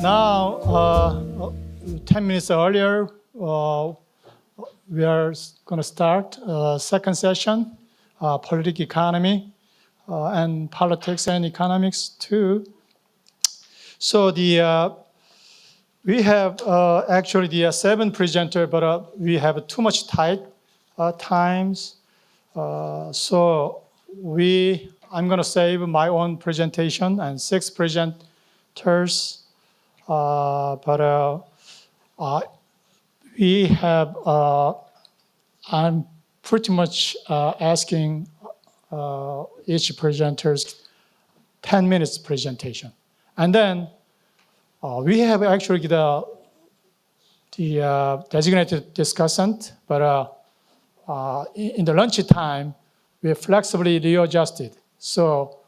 Now, 10 minutes earlier, we are going to start second session, political economy and politics and economics too. So we have actually the 7 presenter, but we have too much tight times. So I'm going to save my own presentation and 6 presenters. We have, I'm pretty much asking each presenter's 10 minutes presentation. And then we have actually the designated discussant, but in the lunch time, we flexibly readjusted. So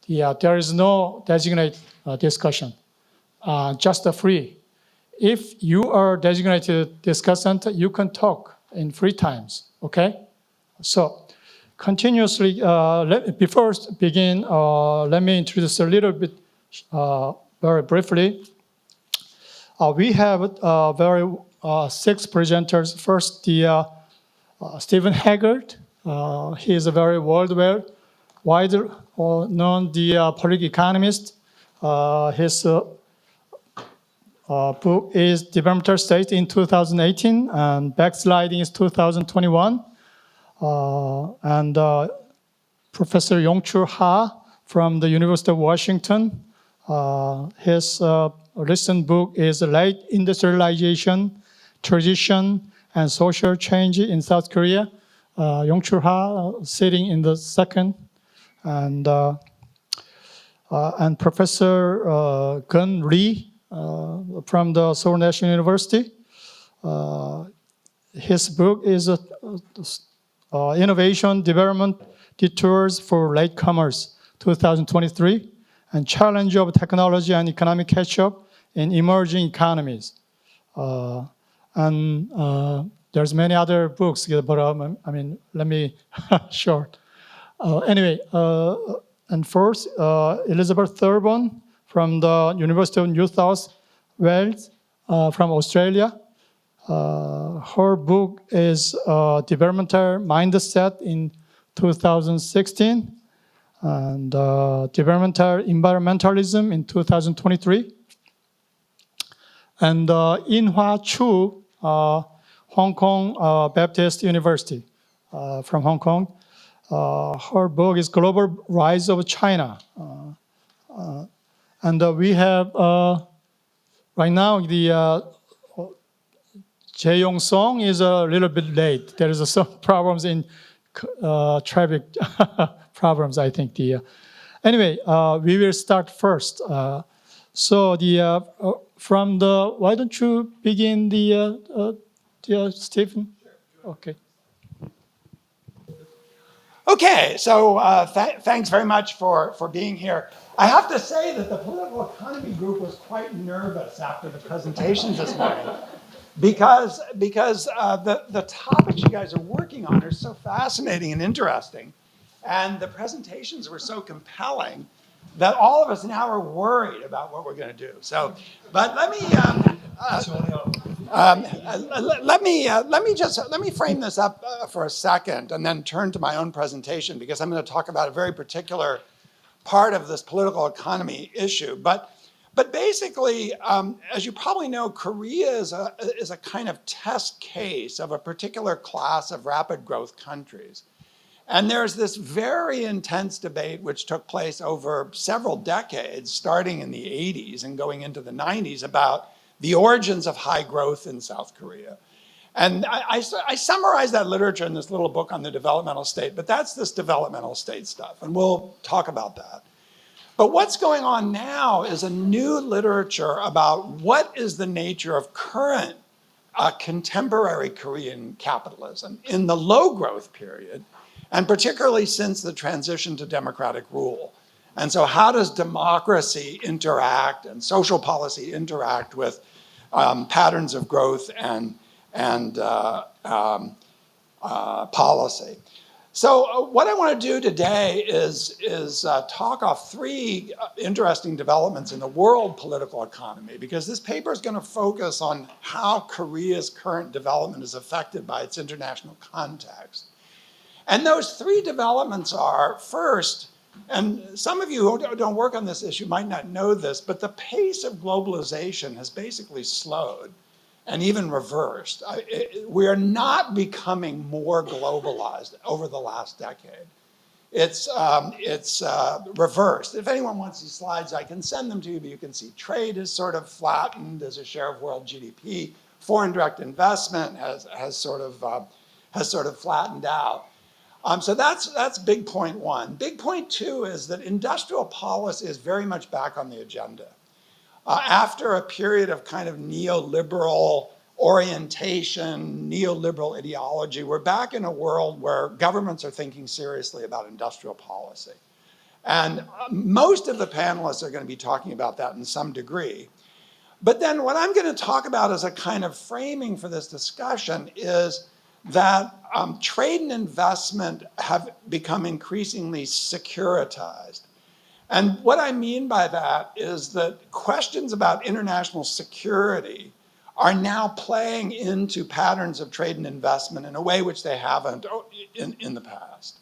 there is no designated discussion, just free. If you are designated discussant, you can talk in free times, okay? So continuously, before begin, let me introduce a little bit, very briefly. We have 6 presenters. First, Stephen Haggard. He is a very widely known political economist. His book is Developmental State in 2018 and Backsliding is 2021. And Professor Yong-Chul Ha from the University of Washington. His recent book is Late Industrialization, Transition, and Social Change in South Korea. Yong-Chul Ha sitting in the second. And Professor Gun Lee from the Seoul National University. His book is Innovation Development Detours for Latecomers, 2023, and Challenge of Technology and Economic Catch-up in Emerging Economies. There's many other books, but I mean, let me short. Anyway, and first, Elizabeth Thurban from the University of New South Wales from Australia. Her book is Developmental Mindset in 2016 and Developmental Environmentalism in 2023. And In-Hwa Chu, Hong Kong Baptist University from Hong Kong. Her book is Global Rise of China. And we have, right now, the Jae-Yong Song is a little bit late. There is some problems in traffic problems, I think. Anyway, we will start first. So why don't you begin Stephen? Okay. Okay, so thanks very much for being here. I have to say that the political economy group was quite nervous after the presentations this morning because the topics you guys are working on are so fascinating and interesting, and the presentations were so compelling that all of us now are worried about what we're going to do. So, but let me frame this up for a second and then turn to my own presentation because I'm going to talk about a very particular part of this political economy issue. But basically, as you probably know, Korea is a kind of test case of a particular class of rapid growth countries. And there's this very intense debate which took place over several decades, starting in the 80s and going into the 90s, about the origins of high growth in South Korea. And I summarized that literature in this little book on the developmental state, but that's this developmental state stuff, and we'll talk about that. But what's going on now is a new literature about what is the nature of current contemporary Korean capitalism in the low growth period, and particularly since the transition to democratic rule. And so how does democracy interact and social policy interact with patterns of growth and policy? So what I want to do today is talk off three interesting developments in the world political economy, because this paper is going to focus on how Korea's current development is affected by its international context. And those three developments are, first, and some of you who don't work on this issue might not know this, but the pace of globalization has basically slowed and even reversed. We are not becoming more globalized over the last decade. It's reversed. If anyone wants these slides, I can send them to you, but you can see trade has sort of flattened as a share of world GDP. Foreign direct investment has sort of flattened out. So that's big point one. Big point two is that industrial policy is very much back on the agenda. After a period of kind of neoliberal orientation, neoliberal ideology, we're back in a world where governments are thinking seriously about industrial policy. And most of the panelists are going to be talking about that in some degree. But then what I'm going to talk about as a kind of framing for this discussion is that trade and investment have become increasingly securitized. And what I mean by that is that questions about international security are now playing into patterns of trade and investment in a way which they haven't in the past.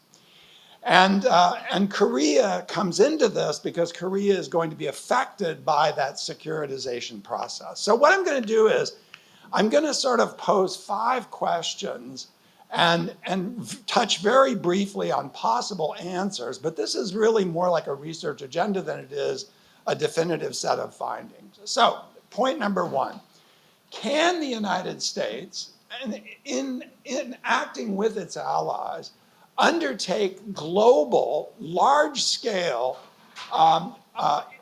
And Korea comes into this because Korea is going to be affected by that securitization process. So what I'm going to do is I'm going to sort of pose 5 questions and touch very briefly on possible answers, but this is really more like a research agenda than it is a definitive set of findings. So, point number 1, can the United States, in acting with its allies, undertake global, large-scale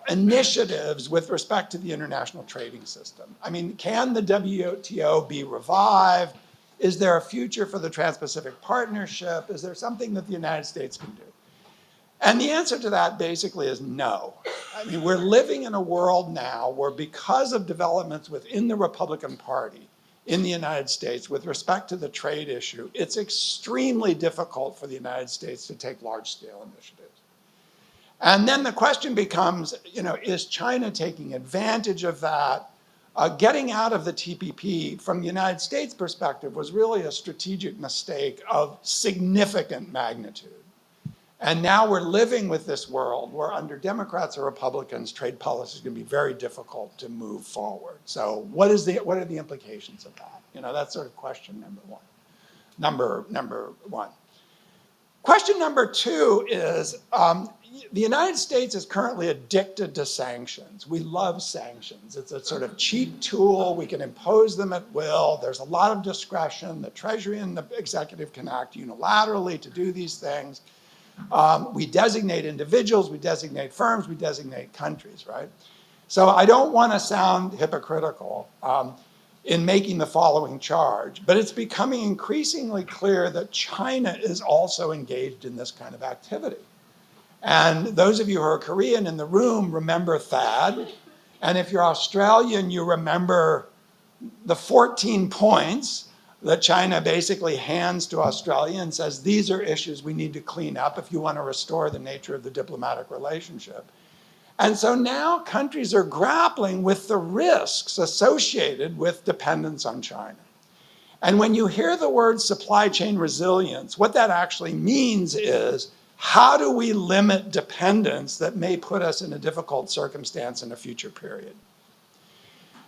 initiatives with respect to the international trading system? I mean, can the WTO be revived? Is there a future for the Trans-Pacific Partnership? Is there something that the United States can do? And the answer to that basically is no. I mean, we're living in a world now where, because of developments within the Republican Party in the United States with respect to the trade issue, it's extremely difficult for the United States to take large-scale initiatives. And then the question becomes, is China taking advantage of that? Getting out of the TPP from the United States perspective was really a strategic mistake of significant magnitude. And now we're living with this world where, under Democrats or Republicans, trade policy is going to be very difficult to move forward. So what are the implications of that? That's sort of question number one. Number one. Question number 2 is, the United States is currently addicted to sanctions. We love sanctions. It's a sort of cheap tool. We can impose them at will. There's a lot of discretion. The Treasury and the executive can act unilaterally to do these things. We designate individuals, we designate firms, we designate countries, right? So I don't want to sound hypocritical in making the following charge, but it's becoming increasingly clear that China is also engaged in this kind of activity. And those of you who are Korean in the room remember THAAD. And if you're Australian, you remember the 14 points that China basically hands to Australia and says, these are issues we need to clean up if you want to restore the nature of the diplomatic relationship. And so now countries are grappling with the risks associated with dependence on China. And when you hear the word supply chain resilience, what that actually means is, how do we limit dependence that may put us in a difficult circumstance in a future period?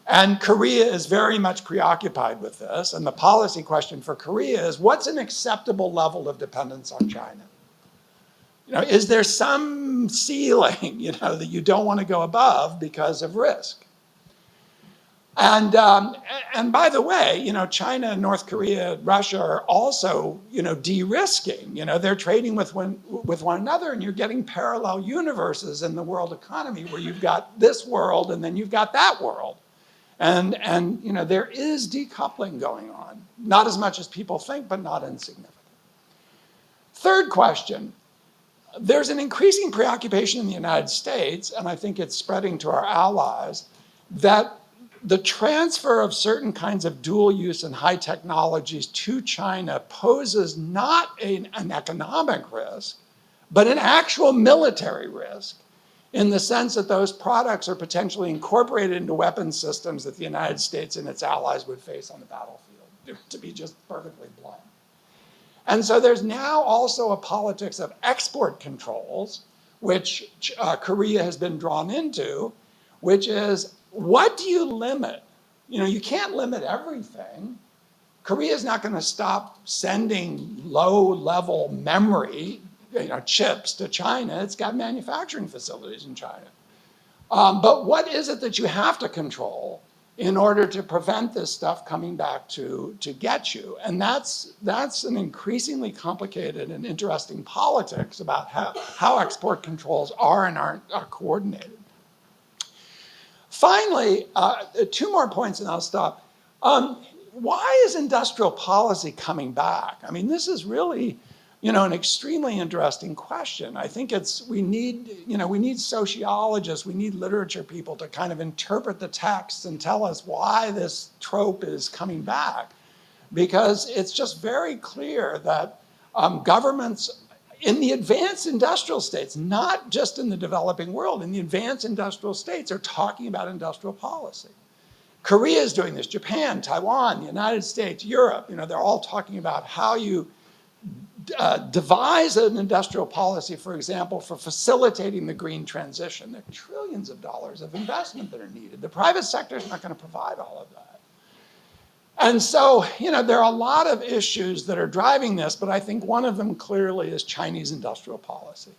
And Korea is very much preoccupied with this. And the policy question for Korea is, what's an acceptable level of dependence on China? Is there some ceiling, that you don't want to go above because of risk? And by the way, China, North Korea, Russia are also, de-risking. They're trading with one another, and you're getting parallel universes in the world economy where you've got this world and then you've got that world. And there is decoupling going on. Not as much as people think, but not insignificant. Third question. There's an increasing preoccupation in the United States, and I think it's spreading to our allies, that the transfer of certain kinds of dual use and high technologies to China poses not an economic risk, but an actual military risk, in the sense that those products are potentially incorporated into weapons systems that the United States and its allies would face on the battlefield, to be just perfectly blunt. And so there's now also a politics of export controls, which Korea has been drawn into, which is, what do you limit? You know, you can't limit everything. Korea is not going to stop sending low-level memory, chips to China. It's got manufacturing facilities in China. But what is it that you have to control in order to prevent this stuff coming back to get you? And that's an increasingly complicated and interesting politics about how export controls are and aren't coordinated. Finally, 2 more points and I'll stop. Why is industrial policy coming back? I mean, this is really, an extremely interesting question. I think we need sociologists, we need literature people to kind of interpret the texts and tell us why this trope is coming back. Because it's just very clear that governments in the advanced industrial states, not just in the developing world, in the advanced industrial states are talking about industrial policy. Korea is doing this, Japan, Taiwan, the United States, Europe, they're all talking about how you devise an industrial policy, for example, for facilitating the green transition. There are trillions of dollars of investment that are needed. The private sector is not going to provide all of that. And so, there are a lot of issues that are driving this, but I think one of them clearly is Chinese industrial policy.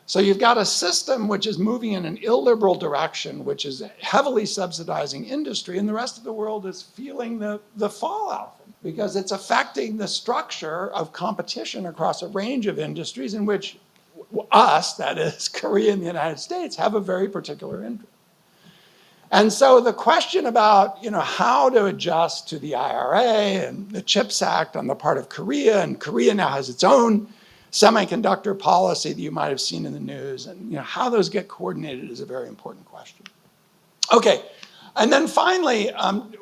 So you've got a system which is moving in an illiberal direction, which is heavily subsidizing industry, and the rest of the world is feeling the fallout because it's affecting the structure of competition across a range of industries in which us, that is Korea and the United States, have a very particular interest. And so the question about, how to adjust to the IRA and the CHIPS Act on the part of Korea, and Korea now has its own semiconductor policy that you might have seen in the news, and how those get coordinated is a very important question. Okay, and then finally,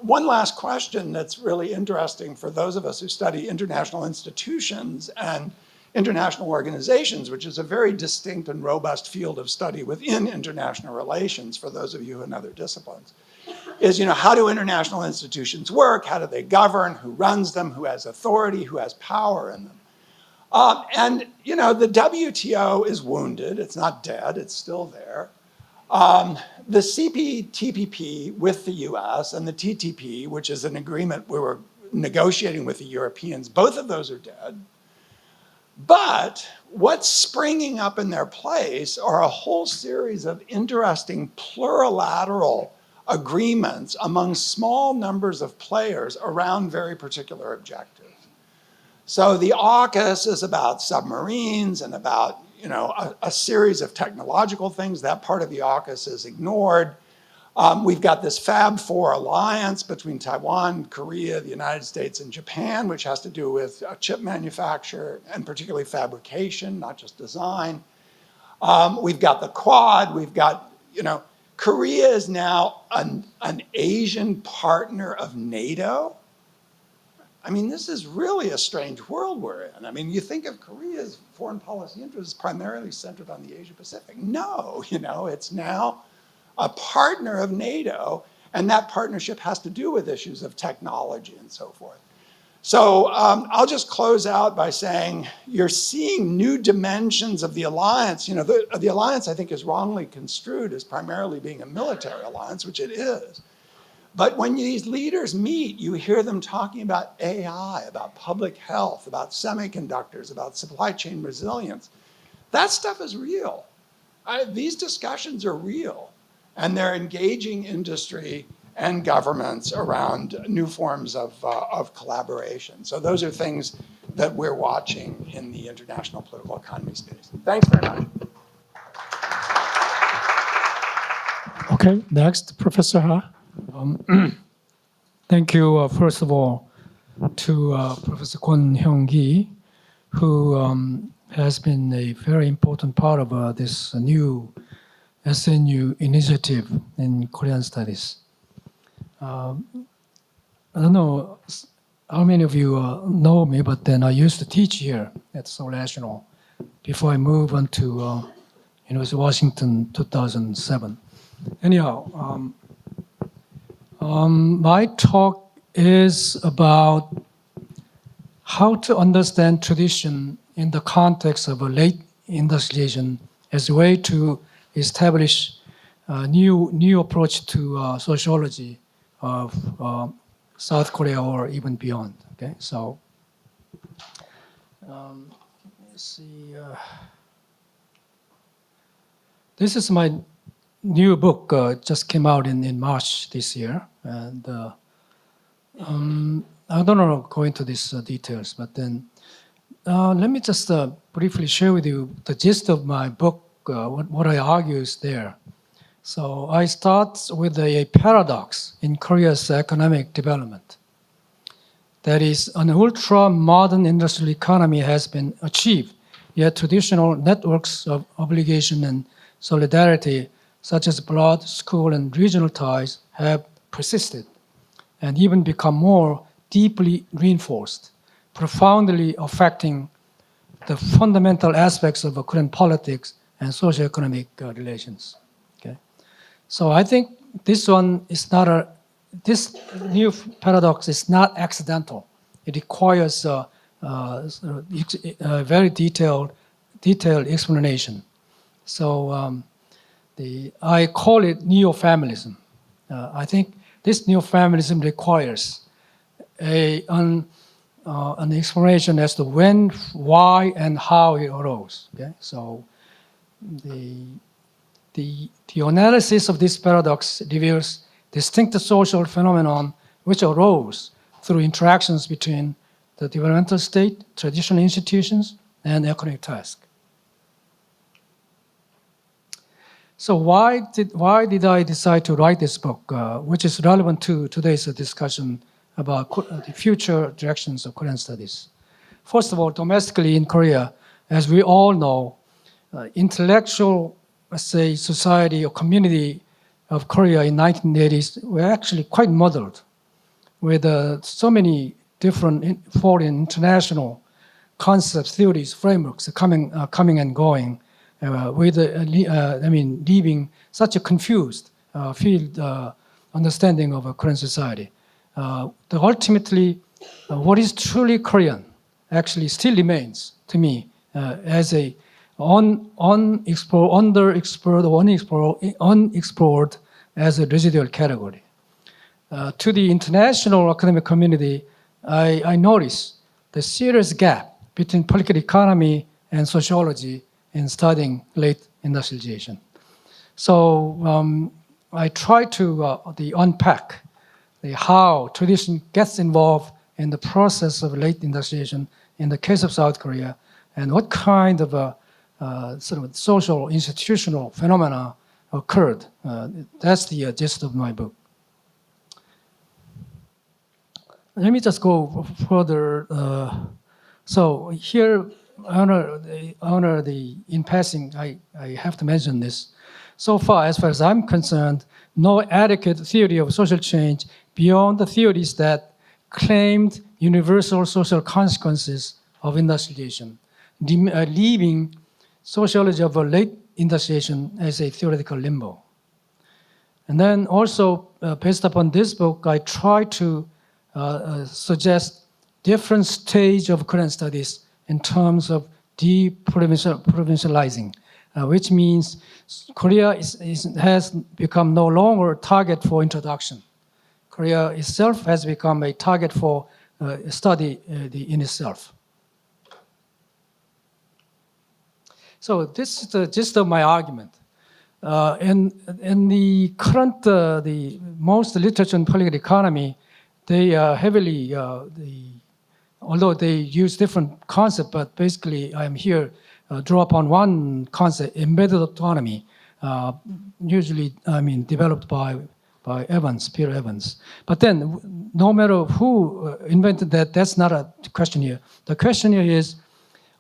one last question that's really interesting for those of us who study international institutions and international organizations, which is a very distinct and robust field of study within international relations for those of you in other disciplines, is, how do international institutions work? How do they govern? Who runs them? Who has authority? Who has power in them? And the WTO is wounded. It's not dead. It's still there. The CPTPP with the US and the TTP, which is an agreement we were negotiating with the Europeans, both of those are dead. But what's springing up in their place are a whole series of interesting plurilateral agreements among small numbers of players around very particular objectives. So the AUKUS is about submarines and about a series of technological things. That part of the AUKUS is ignored. We've got this Fab 4 alliance between Taiwan, Korea, the United States, and Japan, which has to do with chip manufacture and particularly fabrication, not just design. We've got the Quad. We've got, Korea is now an Asian partner of NATO. I mean, this is really a strange world we're in. I mean, you think of Korea's foreign policy interests primarily centered on the Asia Pacific. No, it's now a partner of NATO, and that partnership has to do with issues of technology and so forth. So I'll just close out by saying you're seeing new dimensions of the alliance. The alliance, I think, is wrongly construed as primarily being a military alliance, which it is. But when these leaders meet, you hear them talking about AI, about public health, about semiconductors, about supply chain resilience. That stuff is real. These discussions are real. And they're engaging industry and governments around new forms of collaboration. So those are things that we're watching in the international political economy space. Thanks very much. Okay, next, Professor Ha. Thank you, first of all, to Professor Kwon Hyung-gi, who has been a very important part of this new SNU initiative in Korean studies. I don't know how many of you know me, but then I used to teach here at Seoul National before I moved on to University of Washington 2007. Anyhow, my talk is about how to understand tradition in the context of a late industrialization as a way to establish a new approach to sociology of South Korea or even beyond. Okay, so let's see. This is my new book. Just came out in March this year, and I don't want to go into these details, but then let me just briefly share with you the gist of my book. What I argue is there. So I start with a paradox in Korea's economic development. That is, an ultra-modern industrial economy has been achieved, yet traditional networks of obligation and solidarity, such as blood, school, and regional ties, have persisted and even become more deeply reinforced, profoundly affecting the fundamental aspects of Korean politics and socioeconomic relations. Okay, so I think this one is not this new paradox is not accidental. It requires a very detailed explanation. So I call it neo-familism. I think this neo-familism requires an explanation as to when, why, and how it arose. Okay, so the analysis of this paradox reveals distinct social phenomenon which arose through interactions between the developmental state, traditional institutions, and economic task. So why did I decide to write this book, which is relevant to today's discussion about the future directions of Korean studies? First of all, domestically in Korea, as we all know, intellectual, let's say, society or community of Korea in 1980s were actually quite muddled, with so many different foreign international concepts, theories, frameworks coming and going, leaving such a confused field understanding of a Korean society. Ultimately, what is truly Korean actually still remains to me as a unexplored as a residual category. To the international academic community, I notice the serious gap between political economy and sociology in studying late industrialization. So I try to unpack how tradition gets involved in the process of late industrialization in the case of South Korea, and what kind of sort of social institutional phenomena occurred. That's the gist of my book. Let me just go further. So here, in passing, I have to mention this. So far as I'm concerned, no adequate theory of social change beyond the theories that claimed universal social consequences of industrialization, leaving sociology of a late industrialization as a theoretical limbo. And then also, based upon this book, I try to suggest different stage of Korean studies in terms of deprovincializing, which means Korea has become no longer a target for introduction. Korea itself has become a target for study in itself. So this is the gist of my argument. In the current, the most literature on political economy, they heavily, although they use different concepts, but basically I'm here draw upon one concept, embedded autonomy, usually, developed by Peter Evans. But then, no matter who invented that, that's not a question here. The question here is,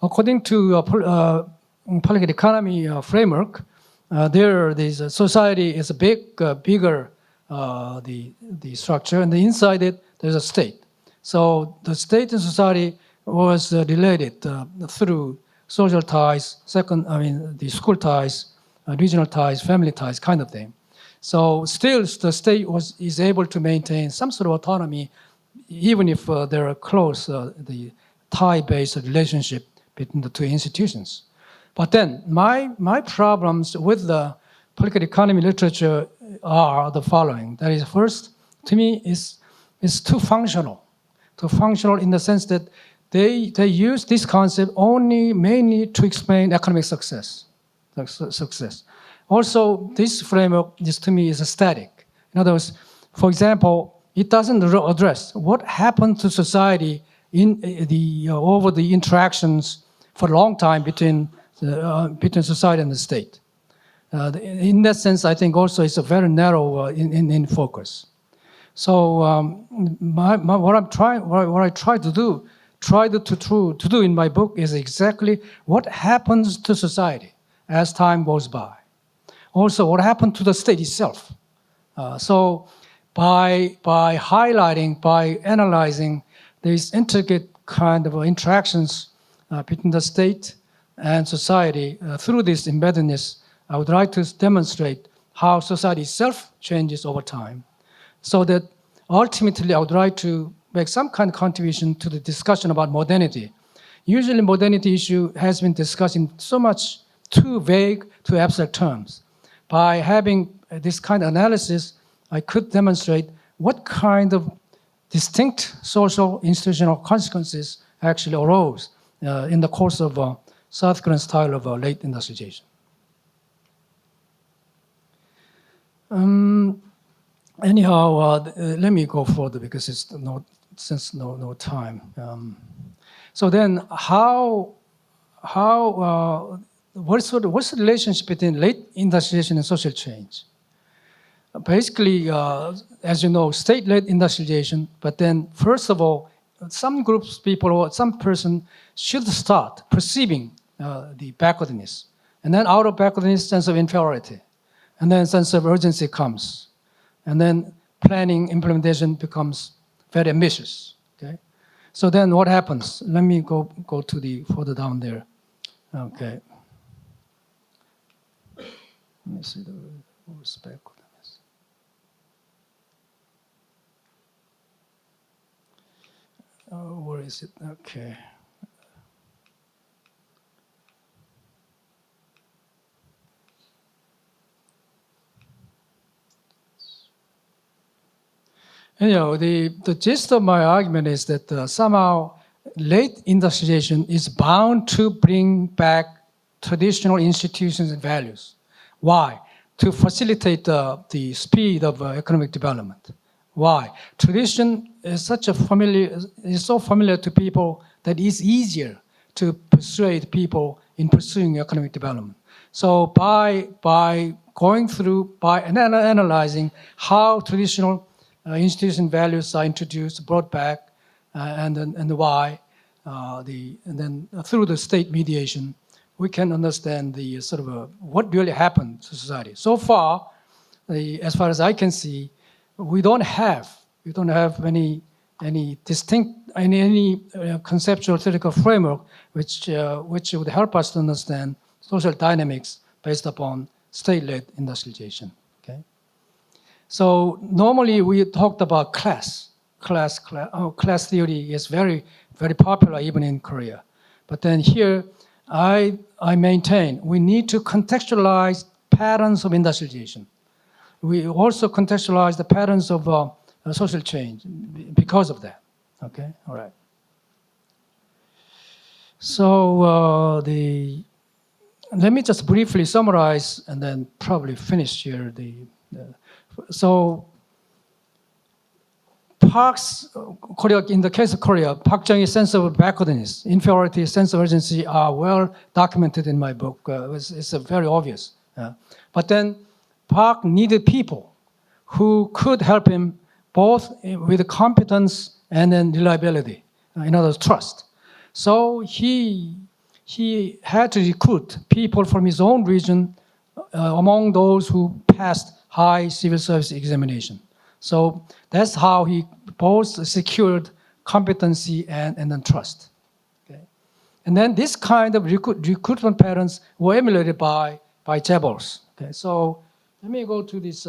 according to political economy framework, this society is bigger the structure, and inside it there's a state. So the state and society was related through social ties, the school ties, regional ties, family ties, kind of thing. So still the state is able to maintain some sort of autonomy, even if there are close the tie-based relationship between the two institutions. But then my problems with the political economy literature are the following. That is, first, to me, is too functional. Too functional in the sense that they use this concept only mainly to explain economic success. Also, this framework, to me, is static. In other words, for example, it doesn't address what happened to society over the interactions for a long time between society and the state. In that sense, I think also it's a very narrow in focus. So what I try to do in my book is exactly what happens to society as time goes by. Also, what happened to the state itself. So by highlighting, by analyzing these intricate kind of interactions between the state and society through this embeddedness, I would like to demonstrate how society itself changes over time, so that ultimately I would like to make some kind of contribution to the discussion about modernity. Usually modernity issue has been discussed in so much too vague, too abstract terms. By having this kind of analysis, I could demonstrate what kind of distinct social institutional consequences actually arose in the course of South Korean style of late industrialization. Anyhow, let me go further because it's no time. So then, what's the relationship between late industrialization and social change? Basically, as you know, state-led industrialization. But then, first of all, some groups, people, or some person should start perceiving the backwardness, and then out of backwardness, sense of inferiority, and then sense of urgency comes. And then planning, implementation becomes very ambitious, okay? So then what happens? Let me go to the further down there, okay. Let me see the backwardness. Where is it? Okay. Anyhow, the gist of my argument is that somehow late industrialization is bound to bring back traditional institutions and values. Why? To facilitate the speed of economic development. Why? Tradition is so familiar to people that it's easier to persuade people in pursuing economic development. So by going through, by analyzing how traditional institution values are introduced, brought back, and why, and then through the state mediation, we can understand the sort of what really happened to society. So far, as far as I can see, we don't have any distinct, any conceptual theoretical framework which would help us to understand social dynamics based upon state-led industrialization. Okay. So normally we talked about class theory is very, very popular even in Korea. But then here, I maintain we need to contextualize patterns of industrialization. We also contextualize the patterns of social change because of that. Okay, all right. So let me just briefly summarize and then probably finish here. So Park's Korea, in the case of Korea, Park Chung-hee's sense of backwardness, inferiority, sense of urgency are well documented in my book. It's very obvious. But then Park needed people who could help him both with competence and then reliability, in other words, trust. So he had to recruit people from his own region among those who passed high civil service examination. So that's how he both secured competency and then trust. Okay? And then this kind of recruitment patterns were emulated by chaebols. Okay? So let me go to this.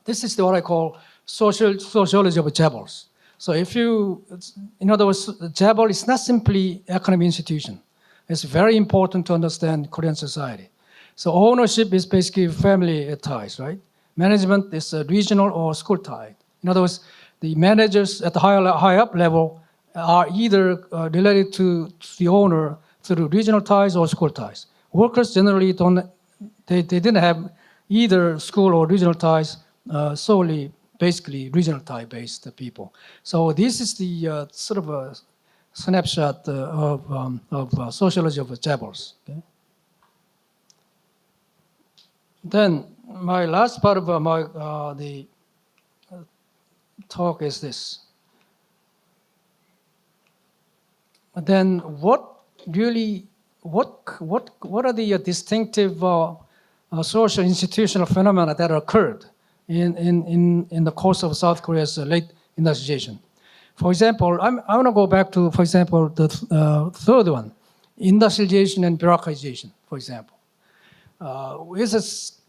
This is what I call sociology of chaebols. So in other words, chaebol is not simply academic institution. It's very important to understand Korean society. So ownership is basically family ties, right? Management is regional or school tied. In other words, the managers at the high up level are either related to the owner through regional ties or school ties. Workers generally they didn't have either school or regional ties, solely basically regional tie-based people. So this is the sort of a snapshot of sociology of chaebols. Okay? Then my last part of the talk is this. Then what are the distinctive social institutional phenomena that occurred in the course of South Korea's late industrialization? For example, I want to go back to, for example, the third one, industrialization and bureaucratization, for example. It's a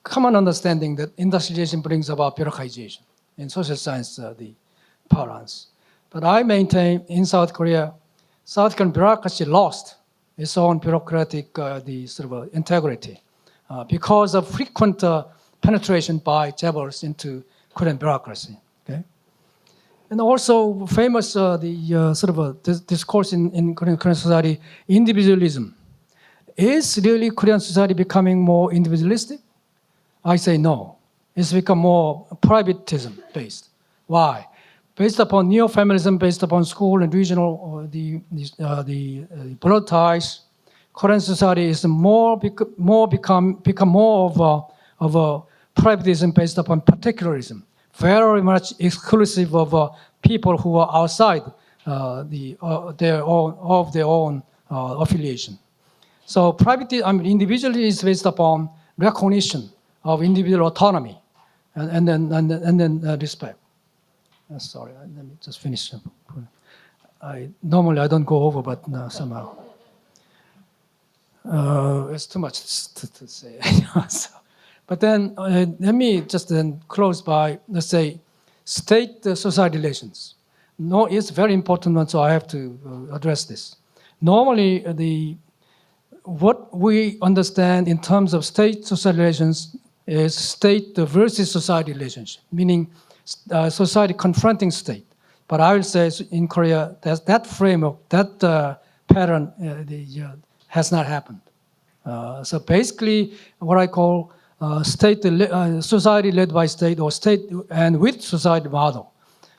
common understanding that industrialization brings about bureaucratization in social science, the parlance. But I maintain in South Korea, South Korean bureaucracy lost its own bureaucratic integrity because of frequent penetration by chaebols into Korean bureaucracy. Okay? And also famous discourse in Korean society, individualism. Is really Korean society becoming more individualistic? I say no. It's become more privatism based. Why? Based upon neo-feminism, based upon school and regional, the blood ties, Korean society is become more of a privatism based upon particularism, very much exclusive of people who are outside their own affiliation. So individualism is based upon recognition of individual autonomy and then respect. Sorry, let me just finish. Normally I don't go over, but somehow it's too much to say. But then let me just then close by, let's say, state-society relations. No, it's very important one, so I have to address this. Normally, what we understand in terms of state-society relations is state versus society relationship, meaning society confronting state. But I will say in Korea, that framework, that pattern has not happened. So basically, what I call society led by state or state and with society model.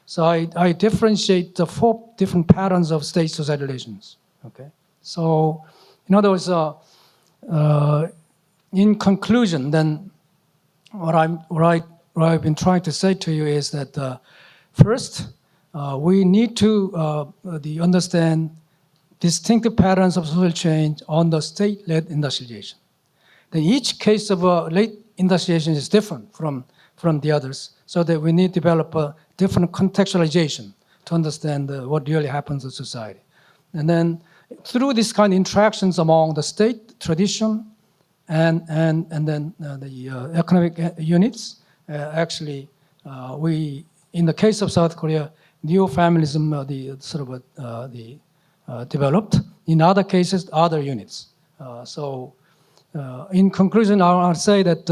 So I differentiate the 4 different patterns of state-society relations. Okay. So in other words, in conclusion, then what I've been trying to say to you is that first, we need to understand distinctive patterns of social change on the state-led industrialization. Then each case of late industrialization is different from the others, so that we need to develop a different contextualization to understand what really happens in society. And then through this kind of interactions among the state tradition and then the economic units, actually, we, in the case of South Korea, neo-feminism developed. In other cases, other units. In conclusion, I'll say that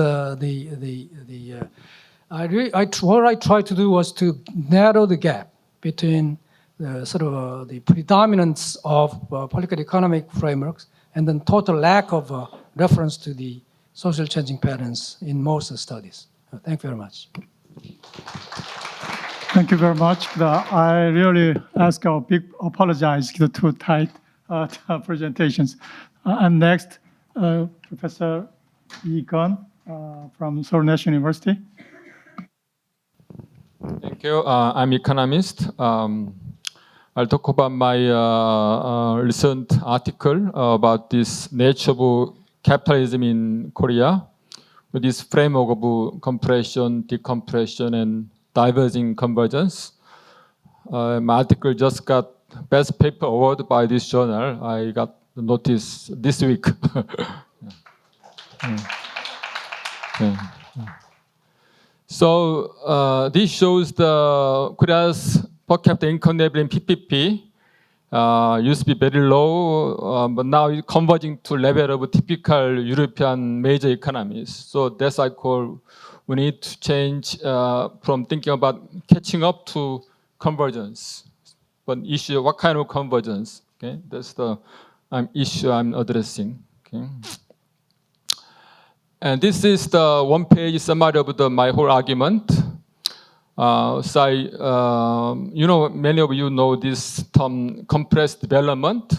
what I tried to do was to narrow the gap between the predominance of political economic frameworks and then total lack of reference to the social changing patterns in most studies. Thank you very much. Thank you very much. I really ask a big apologize to the two tight presentations. And next, Professor Lee Gun from Seoul National University. Thank you. I'm economist. I'll talk about my recent article about this nature of capitalism in Korea with this framework of compression, decompression, and diverging convergence. My article just got Best Paper Award by this journal. I got the notice this week. So this shows the Korea's per capita income level in PPP. Used to be very low, but now it's converging to level of typical European major economies. So that's I call we need to change from thinking about catching up to convergence. But issue, what kind of convergence? Okay, that's the issue I'm addressing. Okay. And this is the one-page summary of my whole argument. So many of you know this term compressed development,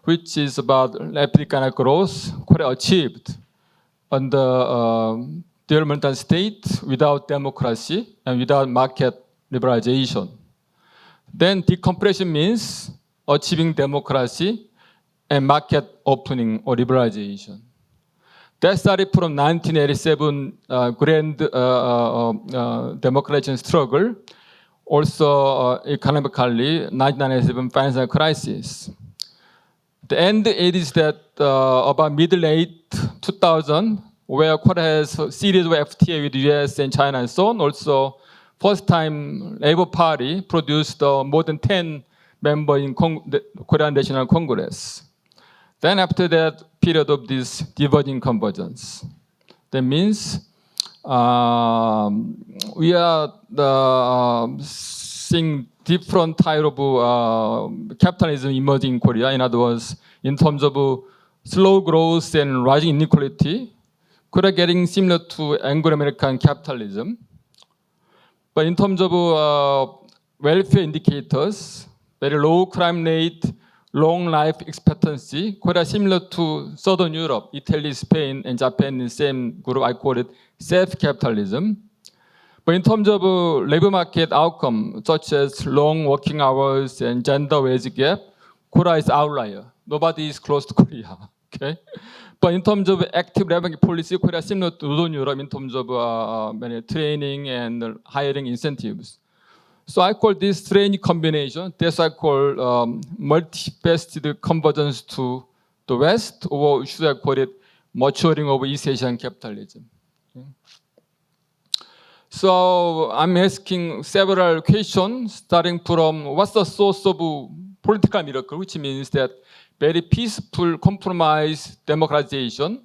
which is about rapid economic growth Korea achieved under developmental state without democracy and without market liberalization. Then decompression means achieving democracy and market opening or liberalization. That started from 1987 grand democratization struggle, also economically 1997 financial crisis. The end is that about middle-late 2000, where Korea has a series of FTA with the US and China and so on, also first time Labour Party produced more than 10 members in the Korean National Congress. Then after that period of this diverging convergence, that means we are seeing different type of capitalism emerging in Korea. In other words, in terms of slow growth and rising inequality, Korea getting similar to Anglo-American capitalism. But in terms of welfare indicators, very low crime rate, long life expectancy, Korea similar to Southern Europe, Italy, Spain, and Japan in the same group. I call it self-capitalism. But in terms of labor market outcome, such as long working hours and gender wage gap, Korea is outlier. Nobody is close to Korea. Okay. But in terms of active labor market policy, Korea is similar to Northern Europe in terms of training and hiring incentives. So I call this strange combination. This I call multifaceted convergence to the West, or should I call it maturing of East Asian capitalism. Okay. So I'm asking several questions, starting from what's the source of political miracle, which means that very peaceful compromise democratization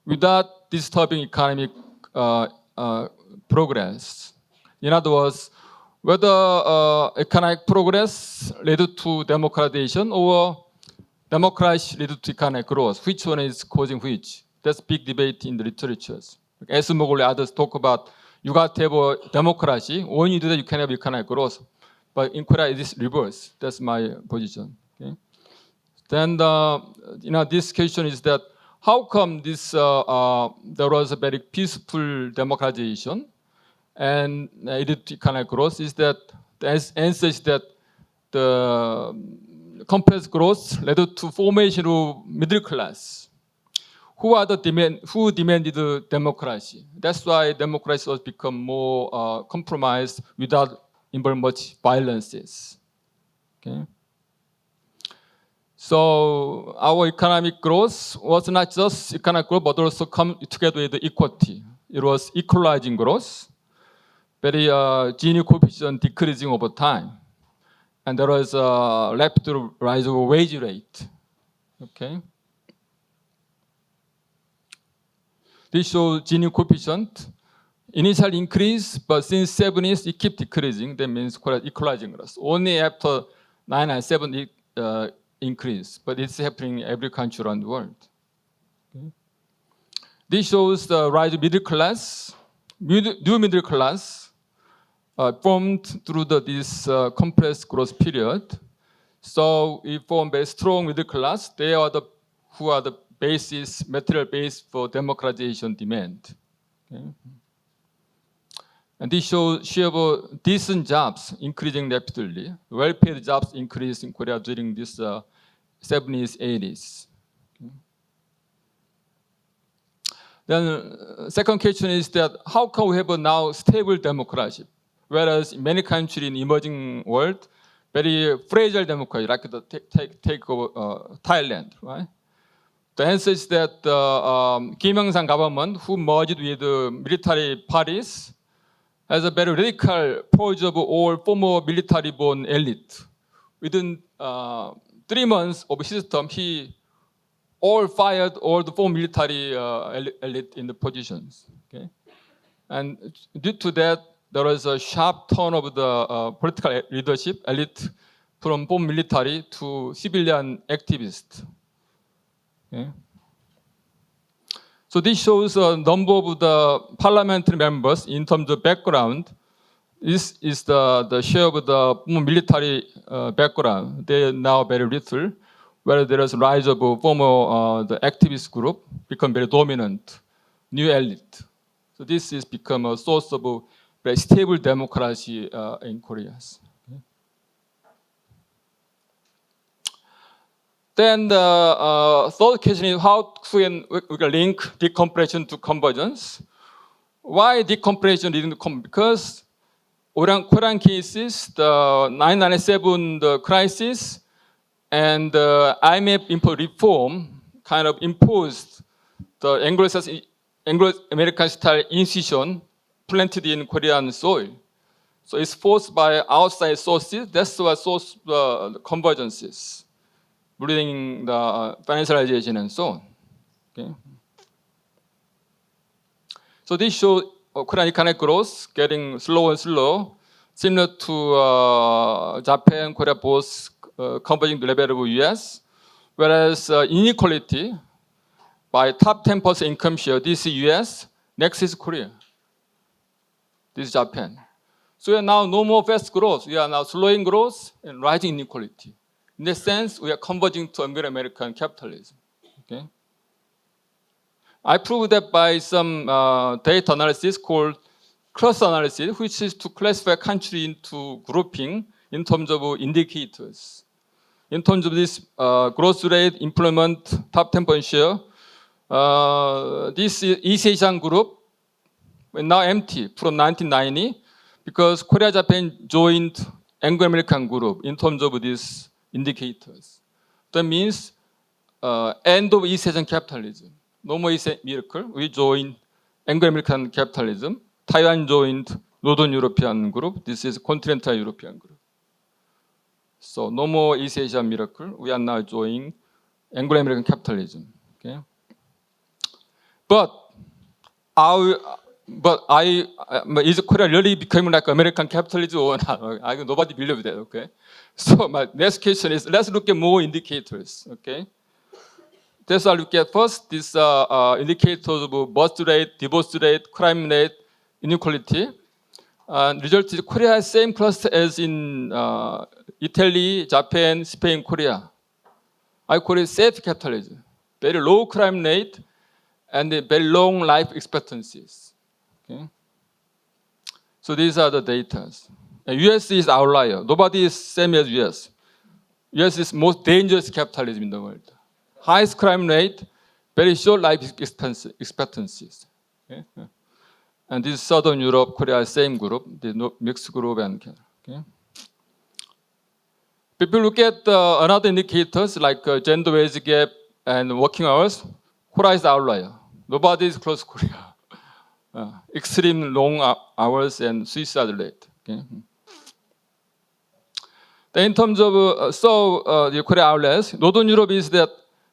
without disturbing economic progress. In other words, whether economic progress led to democratization or democracy led to economic growth, which one is causing which? That's big debate in the literatures. Asimov and others talk about you got to have a democracy. When you do that, you can have economic growth. But in Korea, it is reverse. That's my position. Okay? Then this question is that how come this there was a very peaceful democratization and it led to economic growth? Is that the answer is that the compressed growth led to formation of middle class. Who demanded democracy? That's why democracy has become more compromised without involving much violences. Okay. So our economic growth was not just economic growth, but also come together with the equity. It was equalizing growth, very Gini coefficient decreasing over time, and there was a rapid rise of wage rate. Okay. This shows Gini coefficient. Initial increase, but since 70s, it keeps decreasing. That means equalizing growth. Only after 9 and 7, it increase, but it's happening in every country around the world. Okay. This shows the rise of middle class. New middle class formed through this compressed growth period. So we form very strong middle class. They are who are the basis, material base for democratization demand. Okay. And this shows share of decent jobs increasing rapidly. Well-paid jobs increased in Korea during this 70s, 80s. Okay. Then second question is that how can we have a now stable democracy, whereas in many countries in emerging world, very fragile democracy, like the take over Thailand, right? The answer is that the Kim Young-san government, who merged with the military parties, has a very radical purge of all former military-born elite. Within 3 months of his term, he all fired all the former military elite in the positions. Okay? And due to that, there was a sharp turn of the political leadership elite from former military to civilian activists. Okay? So this shows a number of the parliamentary members in terms of background. This is the share of the military background. They are now very little, where there is a rise of former the activist group become very dominant, new elite. So this has become a source of a very stable democracy in Korea. Then the third question is how we can link decompression to convergence. Why decompression leading to convergence? Because Korean cases, the 1997 the crisis and the IMF import reform kind of imposed the Anglo-American style institution planted in Korean soil. So it's forced by outside sources. That's what source the convergences, bringing the financialization and so on. Okay. So this shows Korean economic growth getting slower and slower, similar to Japan, Korea both converging to the level of US, whereas inequality by top 10% income share, this is US, next is Korea, this is Japan. So we are now no more fast growth, we are now slowing growth and rising inequality. In that sense, we are converging to Anglo-American capitalism. Okay? I proved that by some data analysis called cross-analysis, which is to classify country into grouping in terms of indicators. In terms of this growth rate, employment, top 10% share, this East Asian group is now empty from 1990 because Korea, Japan joined Anglo-American group in terms of these indicators. That means end of East Asian capitalism. No more East Asian miracle. We joined Anglo-American capitalism. Taiwan joined Northern European group. This is Continental European group. So no more East Asian miracle. We are now joining Anglo-American capitalism. Okay. But is Korea really becoming like American capitalism or not? Nobody believes that. Okay. So my next question is, let's look at more indicators. Okay. That's why I look at first these indicators of birth rate, divorce rate, crime rate, inequality. Result is Korea has same cluster as in Italy, Japan, Spain, Korea. I call it safe capitalism. Very low crime rate and very long life expectancies. Okay? So these are the data. US is outlier. Nobody is same as US. US is most dangerous capitalism in the world. Highest crime rate, very short life expectancies. Okay? And this is Southern Europe, Korea, same group, the mixed group and Canada. Okay? People look at another indicators like gender wage gap and working hours. Korea is the outlier. Nobody is close to Korea. Extreme long hours and suicide rate. Okay? Then in terms of the Korea outlets, Northern Europe is that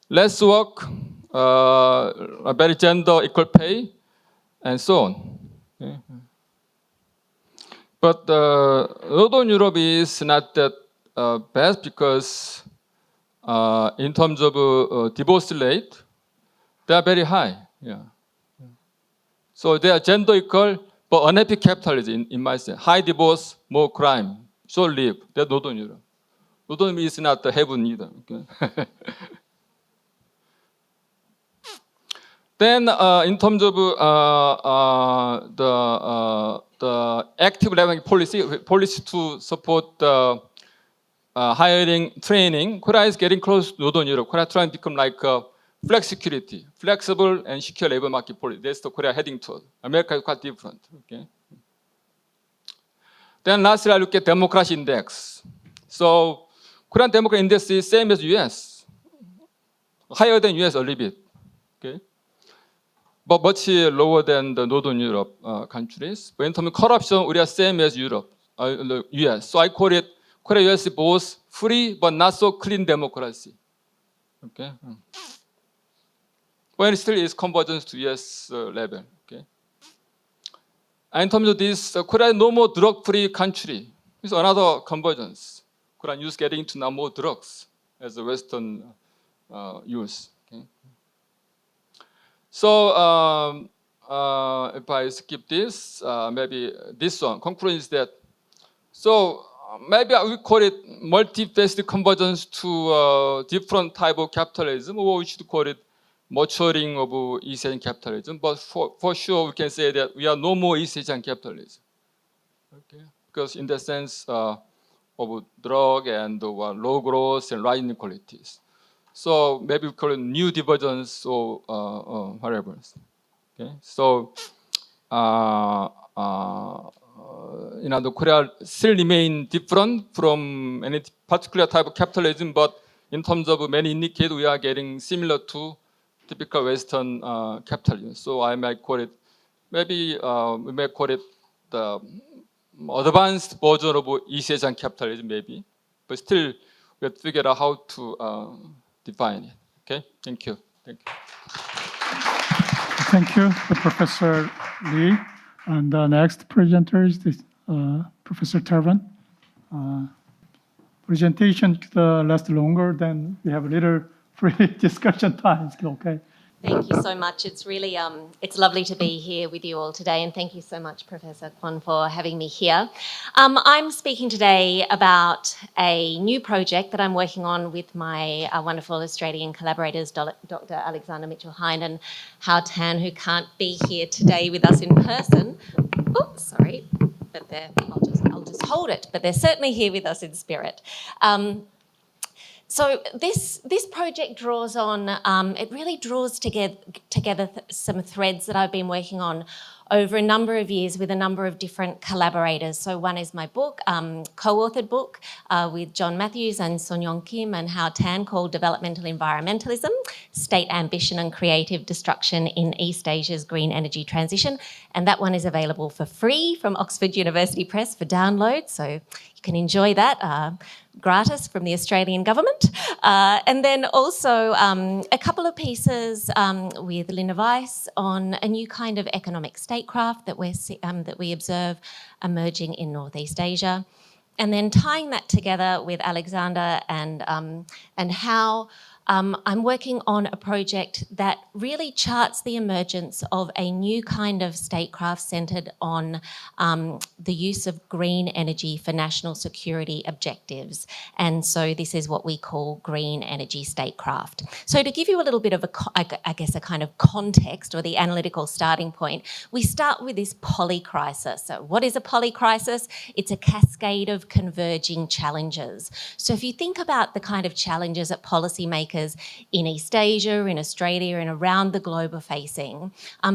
less work, very gender equal pay, and so on. Okay. But Northern Europe is not that bad because in terms of divorce rate, they are very high. Yeah. So they are gender equal, but unhappy capitalism in my sense. High divorce, more crime, short live. That's Northern Europe. Northern Europe is not the heaven either. Okay? Then, in terms of the active labor policy to support the hiring, training, Korea is getting close to Northern Europe. Korea trying to become like flex security, flexible and secure labor market policy. That's the Korea heading toward. America is quite different. Okay. Then lastly, I look at democracy index. So Korean democracy index is same as US, higher than US a little bit. Okay. But much lower than the Northern Europe countries. But in terms of corruption, we are same as Europe, the US. So I call it Korea-US both free but not so clean democracy. Okay. But it still is convergence to US level. Okay. And in terms of this, Korea is no more drug-free country. It's another convergence. Korean youth getting into now more drugs as a Western youth. Okay. So if I skip this, maybe this one. Conclusion is that, so maybe I would call it multifaceted convergence to different type of capitalism, or we should call it maturing of East Asian capitalism. But for sure, we can say that we are no more East Asian capitalism. Okay? Because in the sense of drug and low growth and rising inequalities. So maybe we call it new divergence or variables. Okay? So the Korea still remain different from any particular type of capitalism, but in terms of many indicators, we are getting similar to typical Western capitalism. So I might call it, maybe we may call it the advanced version of East Asian capitalism, maybe. But still, we have to figure out how to define it. Okay, thank you. Thank you. Thank you, Professor Lee. And the next presenter is this, Professor Tarvan. Presentation could last longer, then we have a little free discussion time. Okay. Thank you so much. It's really, it's lovely to be here with you all today, and thank you so much, Professor Kwon, for having me here. I'm speaking today about a new project that I'm working on with my wonderful Australian collaborators, Dr. Alexander Mitchell-Hind and Hao Tan, who can't be here today with us in person. Oops, sorry, but I'll just hold it. But they're certainly here with us in spirit. So this project draws on, it really draws together some threads that I've been working on over a number of years with a number of different collaborators. So one is my book, co-authored book with John Matthews and Son Young Kim and Hao Tan, called Developmental Environmentalism, State Ambition and Creative Destruction in East Asia's Green Energy Transition. And that one is available for free from Oxford University Press for download. So you can enjoy that gratis from the Australian government. And then also a couple of pieces with Linda Weiss on a new kind of economic statecraft that we observe emerging in Northeast Asia. And then tying that together with Alexander and how I'm working on a project that really charts the emergence of a new kind of statecraft centred on the use of green energy for national security objectives. And so this is what we call green energy statecraft. So to give you a little bit of I guess a kind of context or the analytical starting point, we start with this polycrisis. So what is a polycrisis? It's a cascade of converging challenges. So if you think about the kind of challenges that policymakers in East Asia, in Australia and around the globe are facing,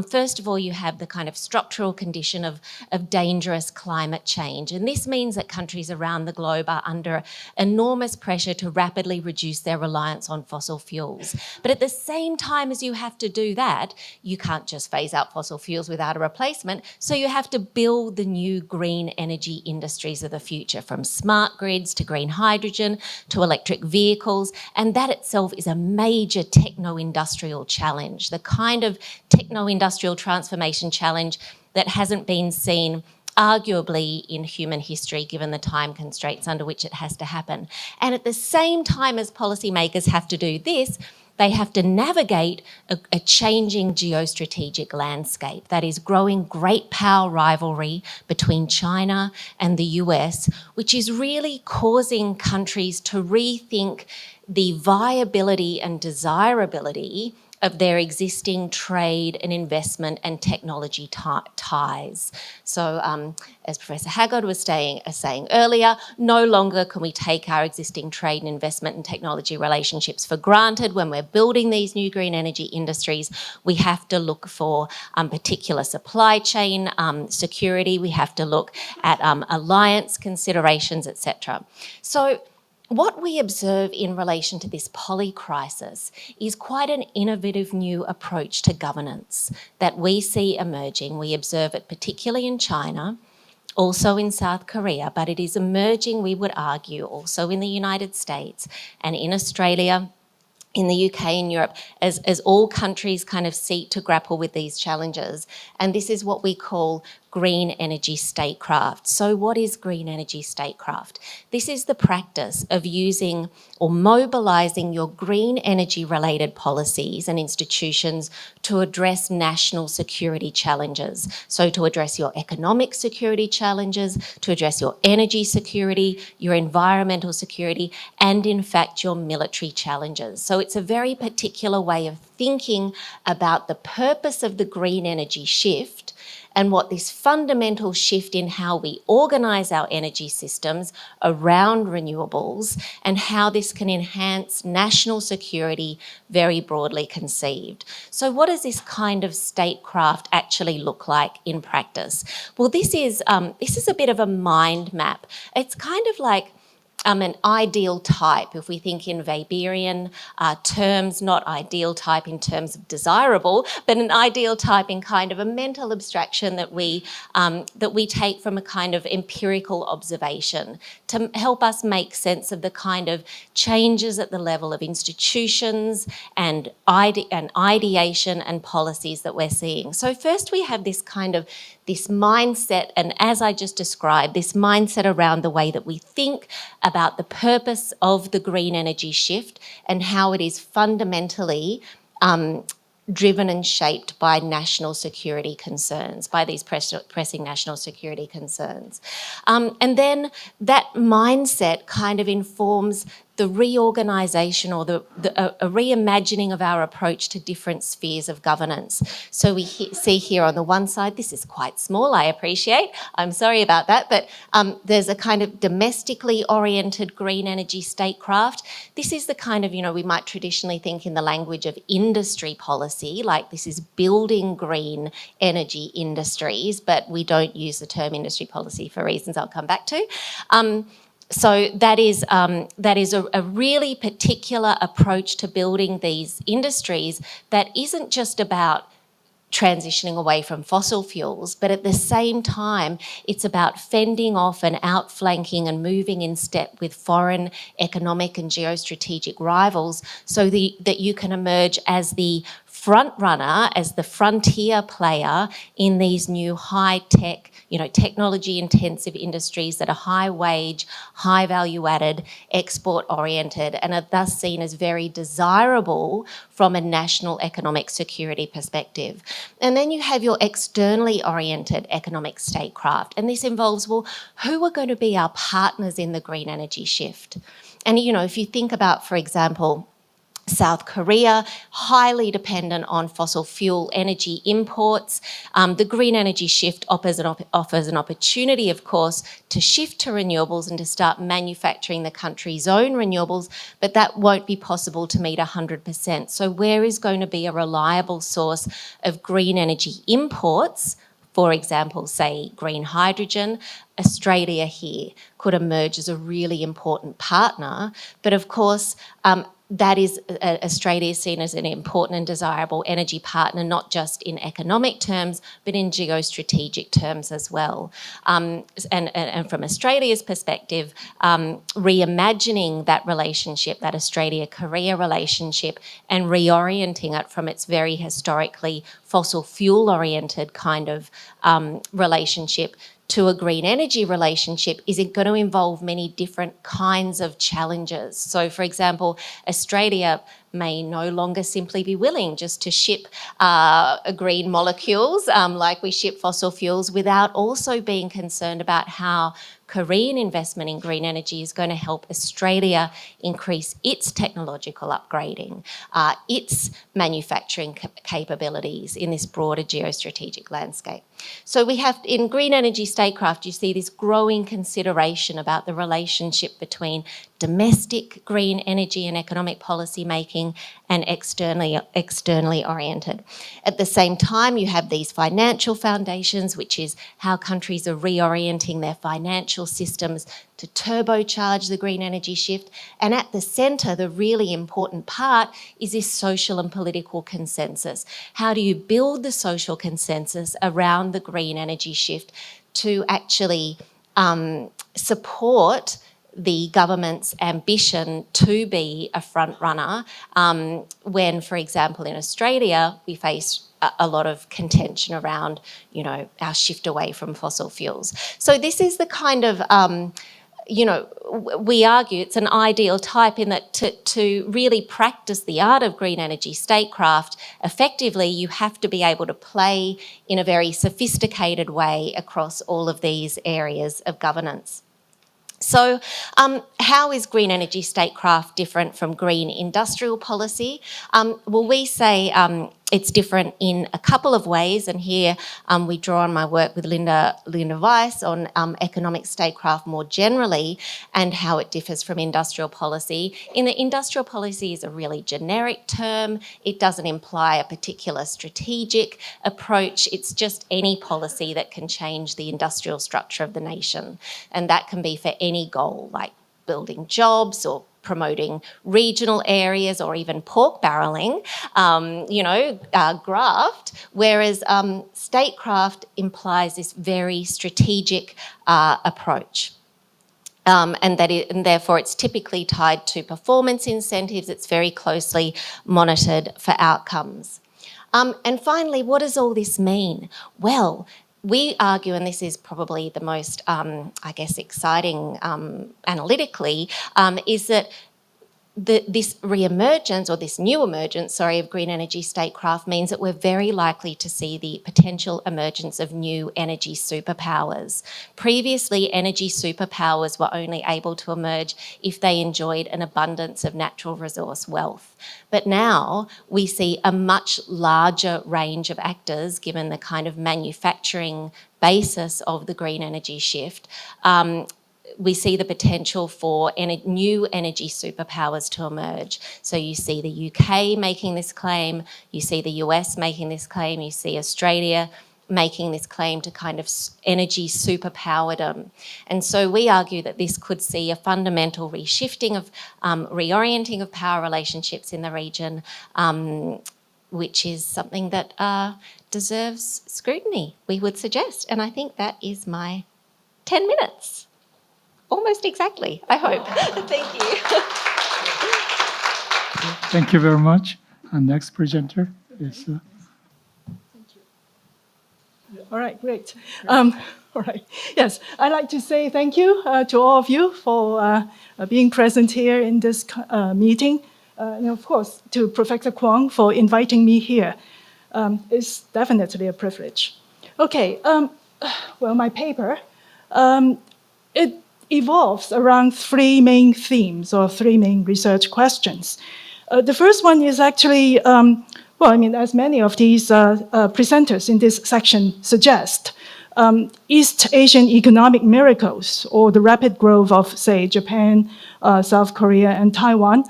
first of all, you have the kind of structural condition of dangerous climate change. And this means that countries around the globe are under enormous pressure to rapidly reduce their reliance on fossil fuels. But at the same time as you have to do that, you can't just phase out fossil fuels without a replacement. So you have to build the new green energy industries of the future, from smart grids to green hydrogen to electric vehicles. And that itself is a major techno-industrial challenge, the kind of techno-industrial transformation challenge that hasn't been seen arguably in human history, given the time constraints under which it has to happen. And at the same time as policymakers have to do this, they have to navigate a changing geostrategic landscape that is growing great power rivalry between China and the US, which is really causing countries to rethink the viability and desirability of their existing trade and investment and technology ties. So as Professor Haggard was saying earlier, no longer can we take our existing trade and investment and technology relationships for granted. When we're building these new green energy industries, we have to look for particular supply chain security. We have to look at alliance considerations, etc. So what we observe in relation to this poly-crisis is quite an innovative new approach to governance that we see emerging. We observe it particularly in China, also in South Korea, but it is emerging, we would argue, also in the United States and in Australia, in the UK and Europe, as all countries kind of seek to grapple with these challenges. And this is what we call green energy statecraft. So what is green energy statecraft? This is the practice of using or mobilising your green energy related policies and institutions to address national security challenges. So to address your economic security challenges, to address your energy security, your environmental security, and in fact your military challenges. So it's a very particular way of thinking about the purpose of the green energy shift and what this fundamental shift in how we organise our energy systems around renewables and how this can enhance national security very broadly conceived. So what does this kind of statecraft actually look like in practice? Well, this is a bit of a mind map. It's kind of like an ideal type, if we think in Weberian terms, not ideal type in terms of desirable, but an ideal type in kind of a mental abstraction that we take from a kind of empirical observation to help us make sense of the kind of changes at the level of institutions and ideation and policies that we're seeing. So first we have this kind of this mindset, and as I just described, this mindset around the way that we think about the purpose of the green energy shift and how it is fundamentally driven and shaped by national security concerns, by these pressing national security concerns. And then that mindset kind of informs the reorganisation or a reimagining of our approach to different spheres of governance. So we see here on the one side, this is quite small, I appreciate, I'm sorry about that, but there's a kind of domestically oriented green energy statecraft. This is the kind of, we might traditionally think in the language of industry policy, like this is building green energy industries, but we don't use the term industry policy for reasons I'll come back to. So that is a really particular approach to building these industries that isn't just about transitioning away from fossil fuels, but at the same time, it's about fending off and outflanking and moving in step with foreign economic and geostrategic rivals so that you can emerge as the front runner, as the frontier player in these new high-tech, technology-intensive industries that are high-wage, high-value-added, export-oriented, and are thus seen as very desirable from a national economic security perspective. And then you have your externally oriented economic statecraft, and this involves, well, who are going to be our partners in the green energy shift? And, if you think about, for example, South Korea, highly dependent on fossil fuel energy imports. The green energy shift offers an opportunity, of course, to shift to renewables and to start manufacturing the country's own renewables, but that won't be possible to meet 100%. So where is going to be a reliable source of green energy imports? For example, say green hydrogen, Australia here could emerge as a really important partner, but of course, that is, Australia is seen as an important and desirable energy partner, not just in economic terms, but in geostrategic terms as well. And from Australia's perspective, reimagining that relationship, that Australia-Korea relationship, and reorienting it from its very historically fossil fuel-oriented kind of relationship to a green energy relationship is it going to involve many different kinds of challenges. So, for example, Australia may no longer simply be willing just to ship green molecules like we ship fossil fuels, without also being concerned about how Korean investment in green energy is going to help Australia increase its technological upgrading, its manufacturing capabilities in this broader geostrategic landscape. So we have, in green energy statecraft, you see this growing consideration about the relationship between domestic green energy and economic policy making and externally oriented. At the same time, you have these financial foundations, which is how countries are reorienting their financial systems to turbocharge the green energy shift. And at the centre, the really important part is this social and political consensus. How do you build the social consensus around the green energy shift to actually support the government's ambition to be a front runner when, for example, in Australia, we face a lot of contention around, you know, our shift away from fossil fuels. So this is the kind of, you know, we argue it's an ideal type in that to really practice the art of green energy statecraft effectively, you have to be able to play in a very sophisticated way across all of these areas of governance. So how is green energy statecraft different from green industrial policy? Well, we say it's different in a couple of ways, and here we draw on my work with Linda Weiss on economic statecraft more generally and how it differs from industrial policy. In the industrial policy is a really generic term. It doesn't imply a particular strategic approach. It's just any policy that can change the industrial structure of the nation, and that can be for any goal, like building jobs or promoting regional areas or even pork barrelling, graft, whereas statecraft implies this very strategic approach. And therefore it's typically tied to performance incentives. It's very closely monitored for outcomes. And finally, what does all this mean? Well, we argue, and this is probably the most, exciting analytically, is that this re-emergence, or this new emergence, of green energy statecraft means that we're very likely to see the potential emergence of new energy superpowers. Previously, energy superpowers were only able to emerge if they enjoyed an abundance of natural resource wealth. But now we see a much larger range of actors, given the kind of manufacturing basis of the green energy shift. We see the potential for new energy superpowers to emerge. So you see the UK making this claim, you see the US making this claim, you see Australia making this claim to kind of energy superpowerdom. And so we argue that this could see a fundamental reshifting of, reorienting of power relationships in the region, which is something that deserves scrutiny, we would suggest. And I think that is my 10 minutes. Almost exactly, I hope. Thank you. Thank you very much. And next presenter is... All right, great. All right. Yes, I'd like to say thank you to all of you for being present here in this meeting. And of course, to Professor Kwong for inviting me here. It's definitely a privilege. Okay, well, my paper, it evolves around three main themes or three main research questions. The first one is actually, as many of these presenters in this section suggest, East Asian economic miracles, or the rapid growth of, say, Japan, South Korea, and Taiwan,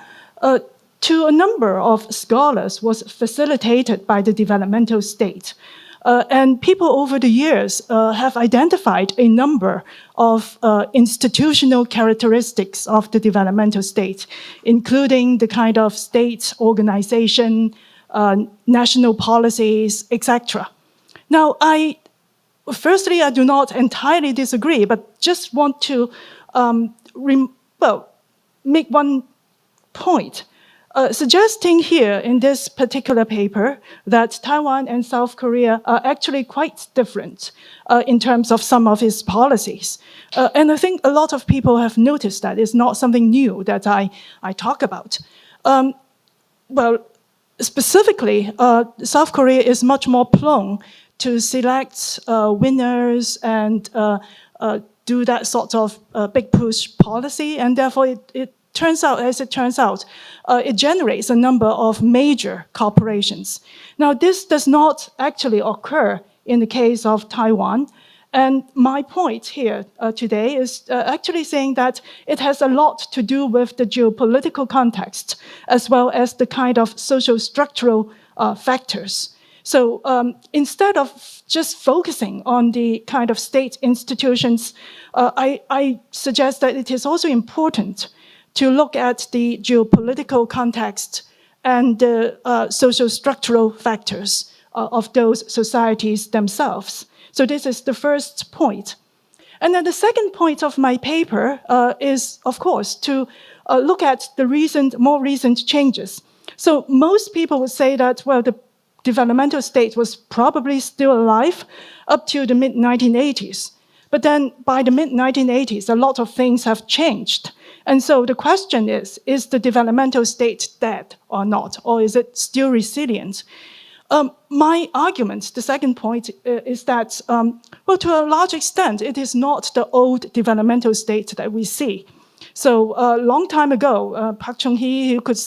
to a number of scholars was facilitated by the developmental state. And people over the years have identified a number of institutional characteristics of the developmental state, including the kind of state organization, national policies, etc. Now, firstly, I do not entirely disagree, but just want to make one point. Suggesting here in this particular paper that Taiwan and South Korea are actually quite different in terms of some of its policies. And I think a lot of people have noticed that. It's not something new that I talk about. well, specifically, South Korea is much more prone to select winners and do that sort of big push policy, and therefore it turns out, as it turns out, it generates a number of major corporations. Now, this does not actually occur in the case of Taiwan. And my point here today is actually saying that it has a lot to do with the geopolitical context, as well as the kind of social structural factors. So instead of just focusing on the kind of state institutions, I suggest that it is also important to look at the geopolitical context and the social structural factors of those societies themselves. So this is the first point. And then the second point of my paper is, of course, to look at the more recent changes. So most people would say that, well, the developmental state was probably still alive up to the mid-1980s. But then by the mid-1980s, a lot of things have changed. And so the question is the developmental state dead or not? Or is it still resilient? My argument, the second point, is that, well, to a large extent, it is not the old developmental state that we see. So a long time ago, Park Chung-hee could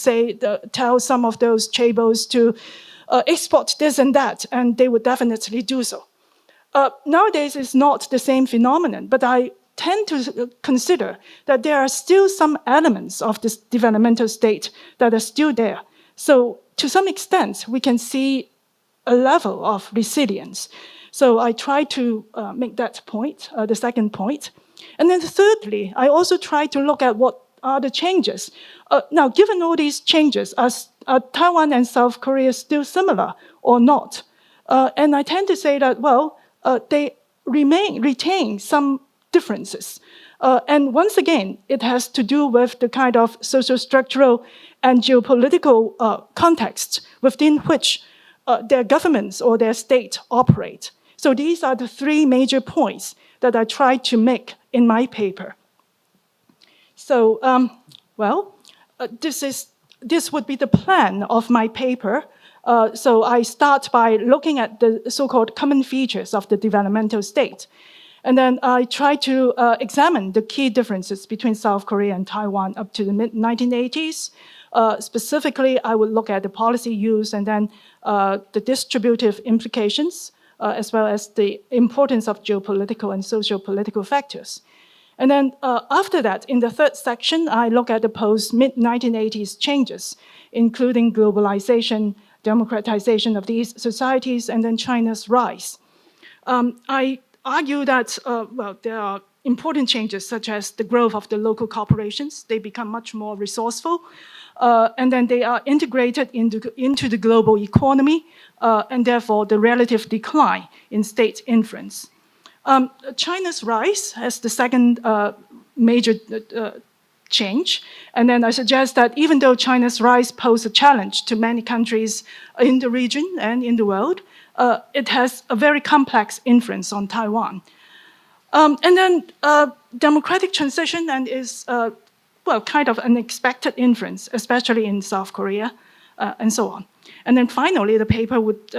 tell some of those chaebols to export this and that, and they would definitely do so. Nowadays, it's not the same phenomenon, but I tend to consider that there are still some elements of this developmental state that are still there. So to some extent, we can see a level of resilience. So I try to make that point, the second point. And then thirdly, I also try to look at what are the changes. Now, given all these changes, are Taiwan and South Korea still similar or not? And I tend to say that, well, they retain some differences. And once again, it has to do with the kind of social structural and geopolitical context within which their governments or their state operate. So these are the three major points that I try to make in my paper. So, this would be the plan of my paper. So I start by looking at the so-called common features of the developmental state. And then I try to examine the key differences between South Korea and Taiwan up to the mid-1980s. Specifically, I would look at the policy use and then the distributive implications, as well as the importance of geopolitical and socio-political factors. And then after that, in the third section, I look at the post-mid-1980s changes, including globalization, democratization of these societies, and then China's rise. I argue that, there are important changes, such as the growth of the local corporations. They become much more resourceful, and then they are integrated into the global economy, and therefore the relative decline in state influence. China's rise as the second major change. And then I suggest that even though China's rise poses a challenge to many countries in the region and in the world, it has a very complex influence on Taiwan. And then democratic transition and is, kind of an unexpected influence, especially in South Korea, and so on. And then finally, the paper would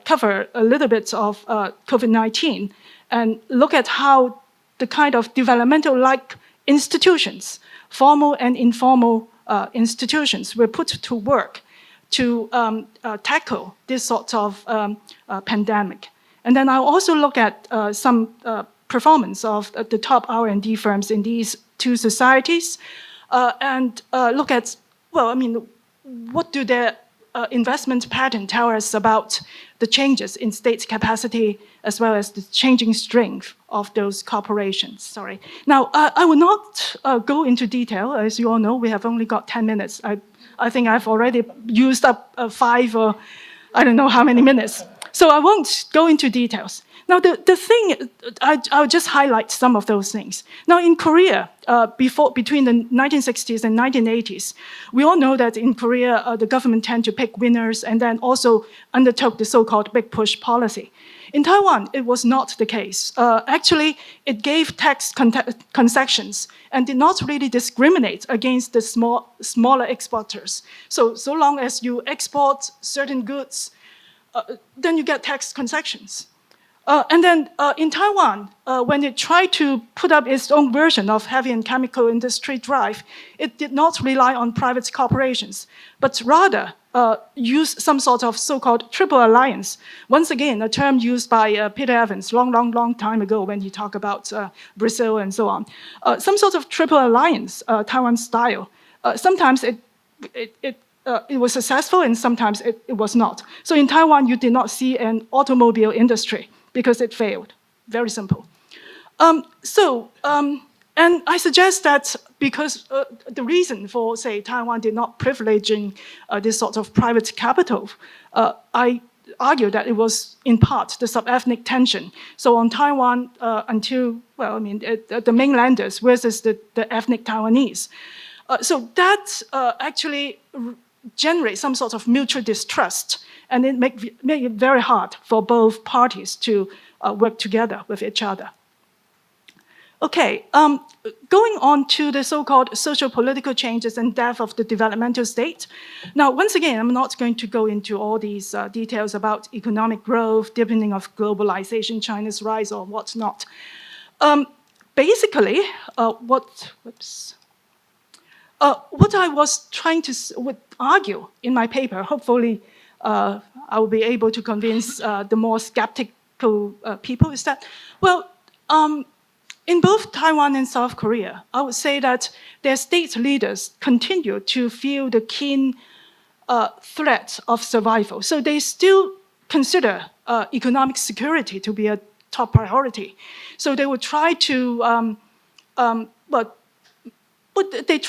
cover a little bit of COVID-19 and look at how the kind of developmental-like institutions, formal and informal institutions, were put to work to tackle this sort of pandemic. And then I'll also look at some performance of the top R&D firms in these two societies and look at, what do their investment pattern tell us about the changes in state capacity as well as the changing strength of those corporations. Sorry. Now, I will not go into detail. As you all know, we have only got 10 minutes. I think I've already used up 5 or I don't know how many minutes. So I won't go into details. Now, the thing, I'll just highlight some of those things. Now, in Korea, between the 1960s and 1980s, we all know that in Korea, the government tended to pick winners and then also undertook the so-called big push policy. In Taiwan, it was not the case. Actually, it gave tax concessions and did not really discriminate against the smaller exporters. So long as you export certain goods, then you get tax concessions. And then in Taiwan, when it tried to put up its own version of heavy and chemical industry drive, it did not rely on private corporations, but rather use some sort of so-called triple alliance. Once again, a term used by Peter Evans long time ago when he talked about Brazil and so on. Some sort of triple alliance, Taiwan style. Sometimes it was successful and sometimes it was not. So in Taiwan, you did not see an automobile industry because it failed. Very simple. And I suggest that because the reason for, say, Taiwan did not privileging this sort of private capital, I argue that it was in part the sub-ethnic tension. So on Taiwan the mainlanders versus the ethnic Taiwanese. So that actually generates some sort of mutual distrust, and it make it very hard for both parties to work together with each other. Okay, going on to the so-called social-political changes and death of the developmental state. Now, once again, I'm not going to go into all these details about economic growth, deepening of globalization, China's rise, or whatnot. Basically, what I was trying to argue in my paper, hopefully I will be able to convince the more skeptical people, is that, in both Taiwan and South Korea, I would say that their state leaders continue to feel the keen threat of survival. So they still consider economic security to be a top priority. So they will try to, they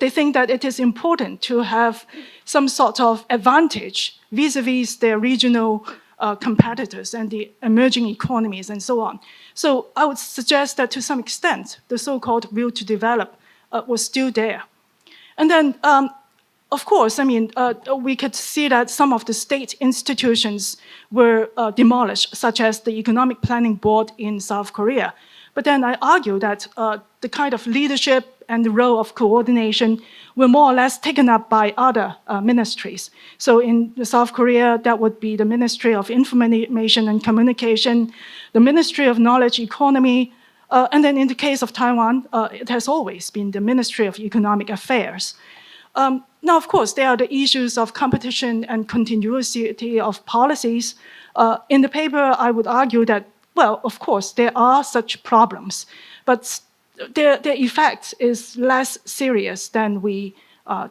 think that it is important to have some sort of advantage vis-a-vis their regional competitors and the emerging economies and so on. So I would suggest that to some extent, the so-called will to develop was still there. And then, of course, we could see that some of the state institutions were demolished, such as the Economic Planning Board in South Korea. But then I argue that the kind of leadership and the role of coordination were more or less taken up by other ministries. So in South Korea, that would be the Ministry of Information and Communication, the Ministry of Knowledge Economy, and then in the case of Taiwan, it has always been the Ministry of Economic Affairs. Now, of course, there are the issues of competition and continuity of policies. In the paper, I would argue that, well, of course, there are such problems, but their effect is less serious than we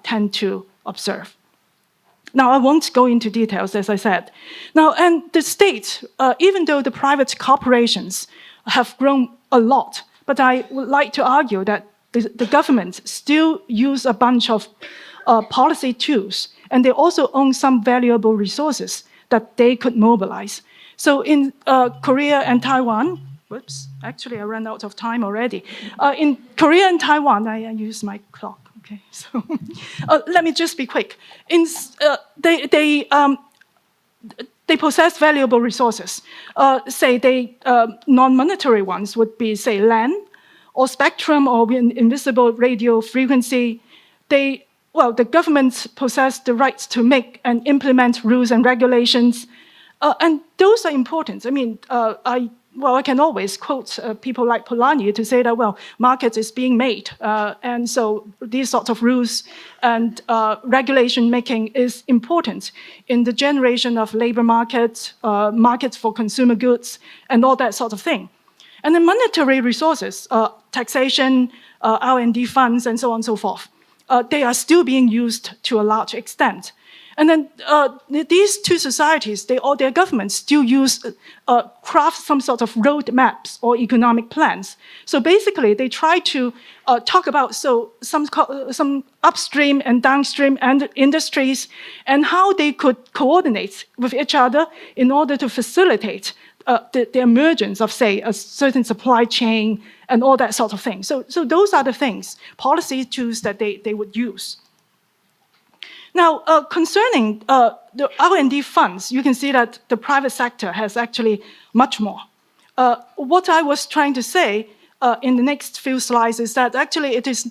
tend to observe. Now, I won't go into details, as I said. Now, and the state, even though the private corporations have grown a lot, but I would like to argue that the government still use a bunch of policy tools, and they also own some valuable resources that they could mobilize. So in Korea and Taiwan, actually I ran out of time already. In Korea and Taiwan, I use my clock, okay, so let me just be quick. They possess valuable resources. Say non-monetary ones would be, say, land, or spectrum, or invisible radio frequency. The governments possess the rights to make and implement rules and regulations, and those are important. I can always quote people like Polanyi to say that, market is being made, and so these sorts of rules and regulation making is important in the generation of labor markets, markets for consumer goods, and all that sort of thing. And then monetary resources, taxation, R&D funds, and so on and so forth, they are still being used to a large extent. And then these two societies, their governments still craft some sort of roadmaps or economic plans. So basically, they try to talk about some upstream and downstream industries and how they could coordinate with each other in order to facilitate the emergence of, say, a certain supply chain and all that sort of thing. So those are the things, policy tools that they would use. Now, concerning the R&D funds, you can see that the private sector has actually much more. What I was trying to say in the next few slides is that actually it is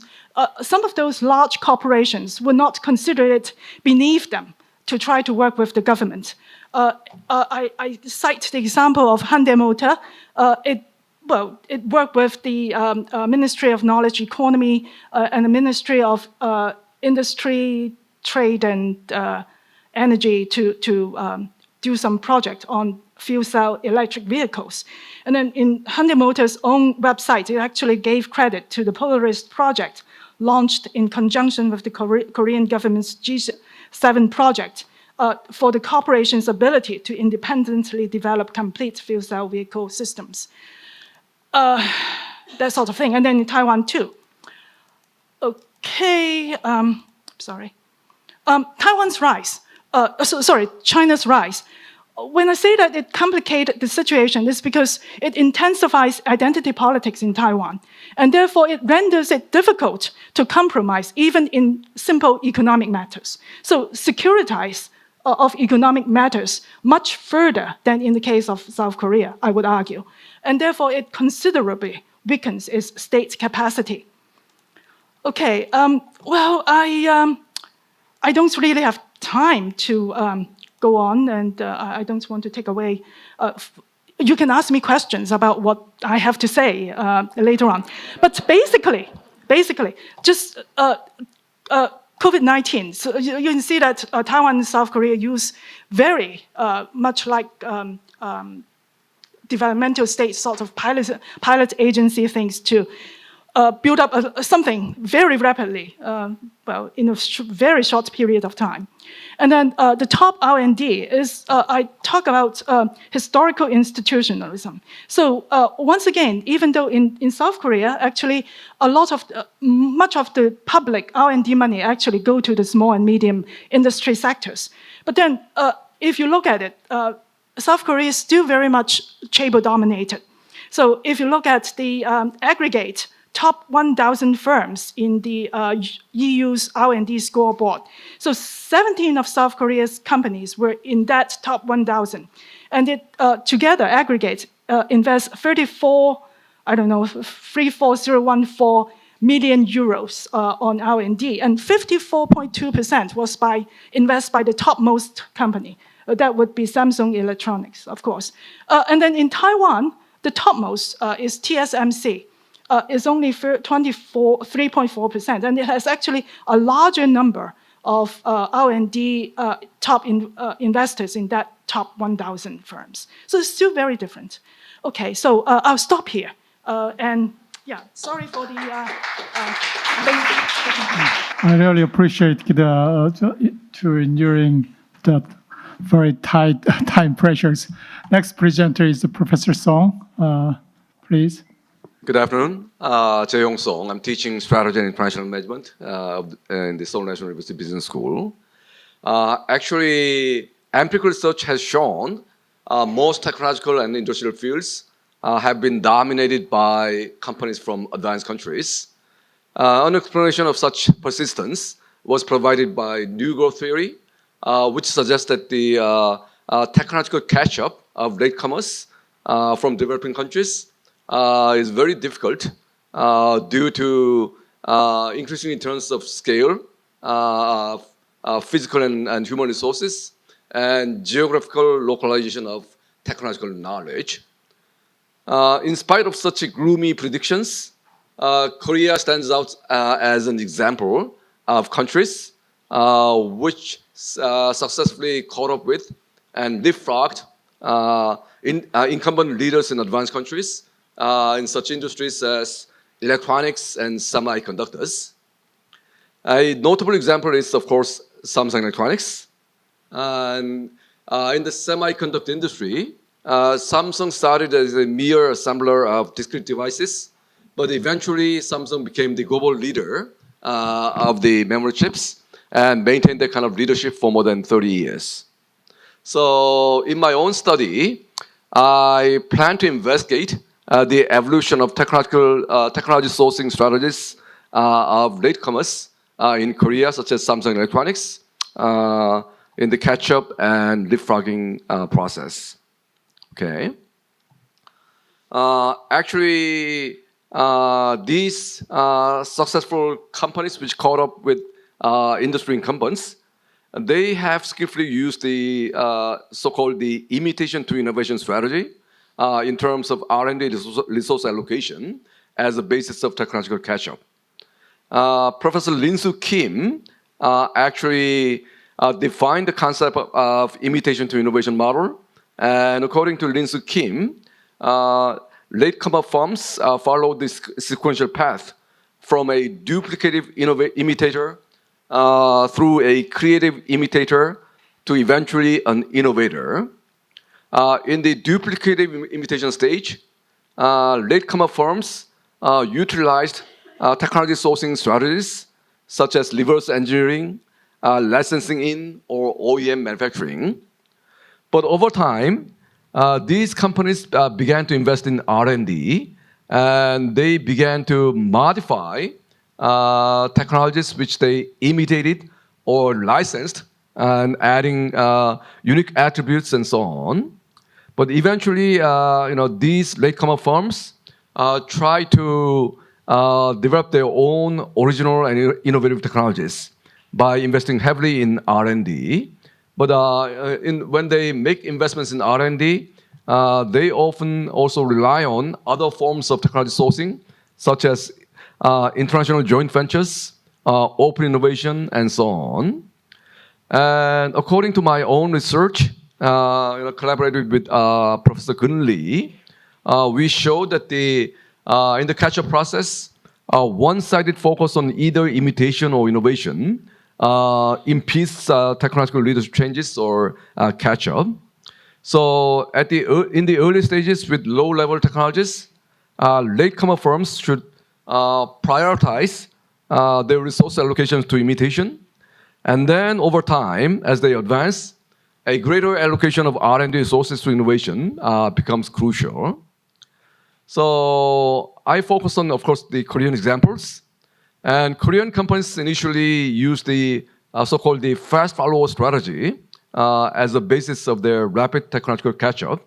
some of those large corporations would not consider it beneath them to try to work with the government. I cite the example of Hyundai Motor. It worked with the Ministry of Knowledge Economy and the Ministry of Industry, Trade and Energy to do some project on fuel cell electric vehicles. And then in Hyundai Motor's own website, it actually gave credit to the Polaris project launched in conjunction with the Korean government's G7 project for the corporation's ability to independently develop complete fuel cell vehicle systems. That sort of thing. And then in Taiwan too. Okay, sorry. Taiwan's rise, China's rise. When I say that it complicated the situation, it's because it intensifies identity politics in Taiwan, and therefore it renders it difficult to compromise even in simple economic matters. So securitize of economic matters much further than in the case of South Korea, I would argue, and therefore it considerably weakens its state capacity. Okay, well, I don't really have time to go on, and I don't want to take away. You can ask me questions about what I have to say later on. But basically, just COVID-19. So you can see that Taiwan and South Korea use very much like developmental state sort of pilot agency things to build up something very rapidly, in a very short period of time. And then the top R&D is, I talk about historical institutionalism. So once again, even though in South Korea, actually much of the public R&D money actually go to the small and medium industry sectors. But then if you look at it, South Korea is still very much chaebol dominated. So if you look at the aggregate top 1,000 firms in the EU's R&D scoreboard. So 17 of South Korea's companies were in that top 1,000. And it together aggregate invest 34014 million euros on R&D, and 54.2% was invested by the topmost company. That would be Samsung Electronics, of course. And then in Taiwan, the topmost is TSMC. Is only 3.4%, and it has actually a larger number of R&D top investors in that top 1,000 firms. So it's still very different. Okay, so I'll stop here. And yeah, sorry for the I really appreciate to enduring that very tight time pressures. Next presenter is Professor Song. Please. Good afternoon. Jae-Yong Song. I'm teaching strategy and international management in the Seoul National University Business School. Actually, empirical research has shown most technological and industrial fields have been dominated by companies from advanced countries. An explanation of such persistence was provided by New Growth Theory, which suggests that the technological catch-up of latecomers from developing countries is very difficult due to increasing in terms of scale, physical and human resources, and geographical localization of technological knowledge. In spite of such gloomy predictions, Korea stands out as an example of countries which successfully caught up with and leapfrogged incumbent leaders in advanced countries in such industries as electronics and semiconductors. A notable example is, of course, Samsung Electronics. And in the semiconductor industry, Samsung started as a mere assembler of discrete devices, but eventually Samsung became the global leader of the memory chips and maintained that kind of leadership for more than 30 years. So in my own study, I plan to investigate the evolution of technology sourcing strategies of latecomers in Korea, such as Samsung Electronics, in the catch-up and leapfrogging process. Okay. Actually, these successful companies which caught up with industry incumbents, they have skillfully used the so-called the imitation to innovation strategy in terms of R&D resource allocation as a basis of technological catch-up. Professor Lin-Soo Kim actually defined the concept of imitation to innovation model. And according to Lin-Soo Kim, latecomer firms follow this sequential path from a duplicative imitator through a creative imitator to eventually an innovator. In the duplicative imitation stage, latecomer firms utilized technology sourcing strategies such as reverse engineering, licensing in, or OEM manufacturing. But over time, these companies began to invest in R&D, and they began to modify technologies which they imitated or licensed, and adding unique attributes and so on. But eventually, these latecomer firms try to develop their own original and innovative technologies by investing heavily in R&D. But when they make investments in R&D, they often also rely on other forms of technology sourcing, such as international joint ventures, open innovation, and so on. And according to my own research, collaborated with Professor Gun Lee, we showed that in the catch-up process, one-sided focus on either imitation or innovation impedes technological leadership changes or catch-up. So in the early stages with low-level technologies, latecomer firms should prioritize their resource allocations to imitation. And then over time, as they advance, a greater allocation of R&D resources to innovation becomes crucial. So I focus on, of course, the Korean examples. And Korean companies initially used the so-called the fast follower strategy as a basis of their rapid technological catch-up.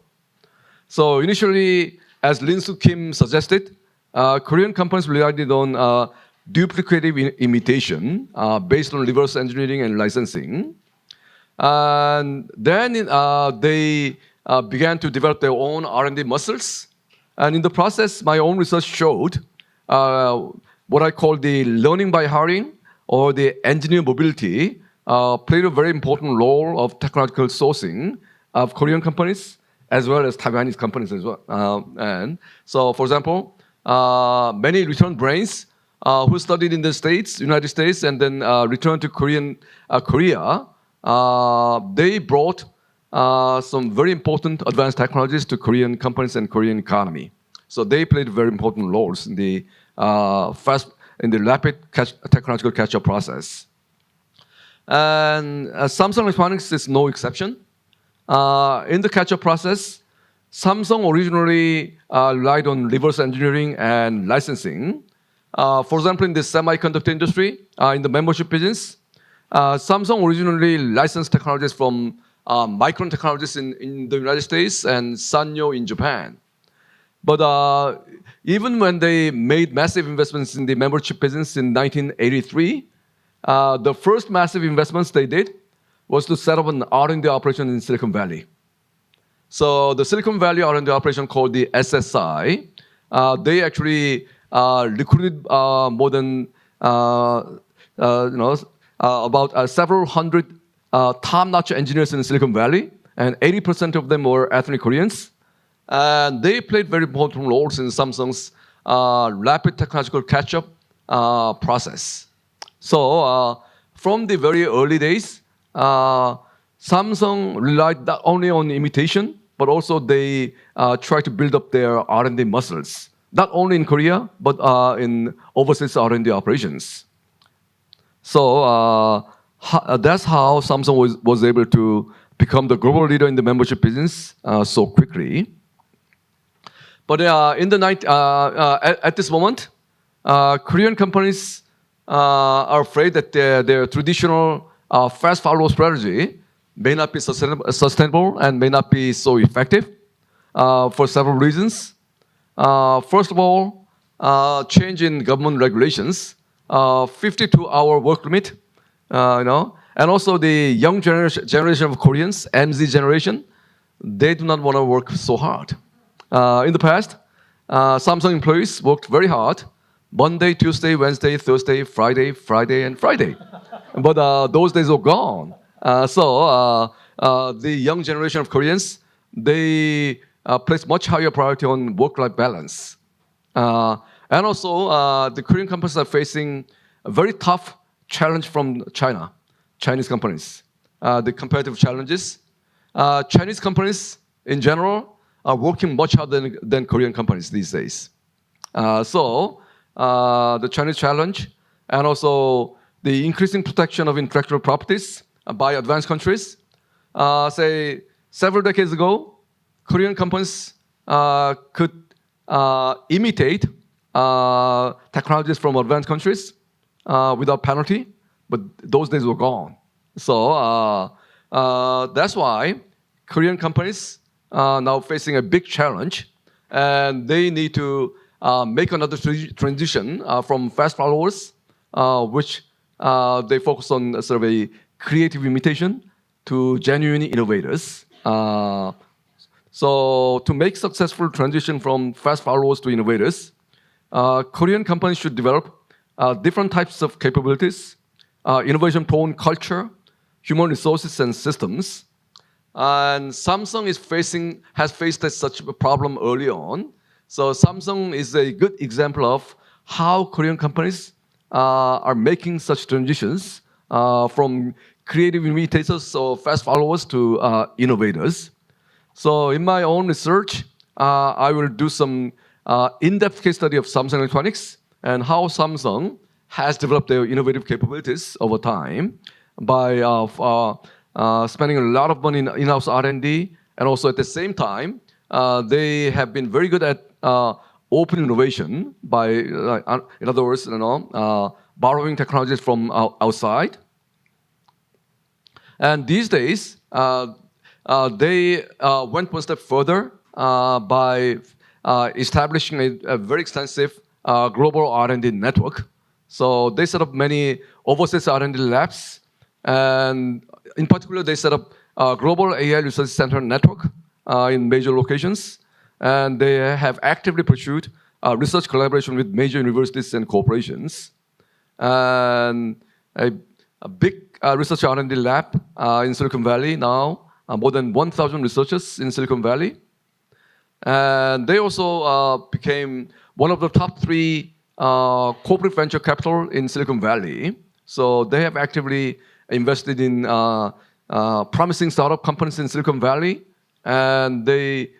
So initially, as Lin-Soo Kim suggested, Korean companies relied on duplicative imitation based on reverse engineering and licensing. And then they began to develop their own R&D muscles. And in the process, my own research showed what I call the learning by hiring or the engineer mobility played a very important role of technological sourcing of Korean companies as well as Taiwanese companies as well. And so, for example, many returned brains who studied in the United States, and then returned to Korea, they brought some very important advanced technologies to Korean companies and Korean economy. So they played very important roles in the rapid technological catch-up process. And Samsung Electronics is no exception. In the catch-up process, Samsung originally relied on reverse engineering and licensing. For example, in the semiconductor industry, in the membership business, Samsung originally licensed technologies from Micron Technologies in the United States and Sanyo in Japan. But even when they made massive investments in the membership business in 1983, the first massive investments they did was to set up an R&D operation in Silicon Valley. So the Silicon Valley R&D operation called the SSI, they actually recruited more than about several hundred top-notch engineers in Silicon Valley, and 80% of them were ethnic Koreans. And they played very important roles in Samsung's rapid technological catch-up process. So from the very early days, Samsung relied not only on imitation, but also they tried to build up their R&D muscles, not only in Korea, but in overseas R&D operations. So that's how Samsung was able to become the global leader in the membership business so quickly. But at this moment, Korean companies are afraid that their traditional fast follower strategy may not be sustainable and may not be so effective for several reasons. First of all, change in government regulations, 52-hour work limit, and also the young generation of Koreans, MZ generation, they do not want to work so hard. In the past, Samsung employees worked very hard, Monday, Tuesday, Wednesday, Thursday, Friday, and Friday. But those days are gone. So the young generation of Koreans, they place much higher priority on work-life balance. And also, the Korean companies are facing a very tough challenge from Chinese companies. The comparative challenges. Chinese companies, in general, are working much harder than Korean companies these days. So, the Chinese challenge and also the increasing protection of intellectual properties by advanced countries. Say, several decades ago, Korean companies could imitate technologies from advanced countries without penalty, but those days were gone. So that's why Korean companies are now facing a big challenge, and they need to make another transition from fast followers, which they focus on sort of a creative imitation, to genuine innovators. So to make successful transition from fast followers to innovators, Korean companies should develop different types of capabilities, innovation-prone culture, human resources and systems. And Samsung has faced such a problem early on. So Samsung is a good example of how Korean companies are making such transitions from creative imitators or fast followers to innovators. So in my own research, I will do some in-depth case study of Samsung Electronics and how Samsung has developed their innovative capabilities over time by spending a lot of money in in-house R&D, and also at the same time, they have been very good at open innovation by, in other words, borrowing technologies from outside. And these days, they went one step further by establishing a very extensive global R&D network. So they set up many overseas R&D labs, and in particular, they set up a global AI research center network in major locations, and they have actively pursued research collaboration with major universities and corporations. And a big research R&D lab in Silicon Valley now, more than 1,000 researchers in Silicon Valley. And they also became one of the top 3 corporate venture capital in Silicon Valley. So they have actively invested in promising startup companies in Silicon Valley, and they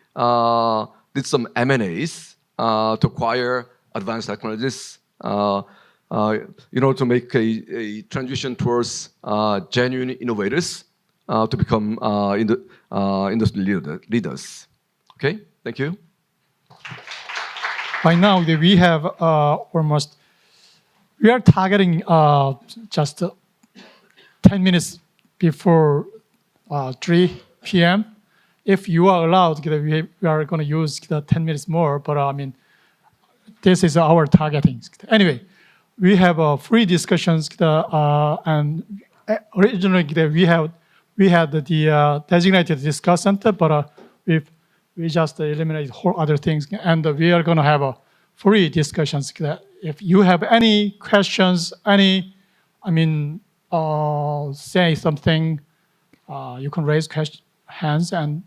did some M&As to acquire advanced technologies in order to make a transition towards genuine innovators to become industry leaders. Okay, thank you. By now, we have we are targeting just 10 minutes before 3 p.m. If you are allowed, we are going to use the 10 minutes more, but I mean, this is our targeting. Anyway, we have free discussions, and originally we had the designated discussant, but we just eliminated whole other things, and we are going to have free discussions. If you have any questions, say something, you can raise hands and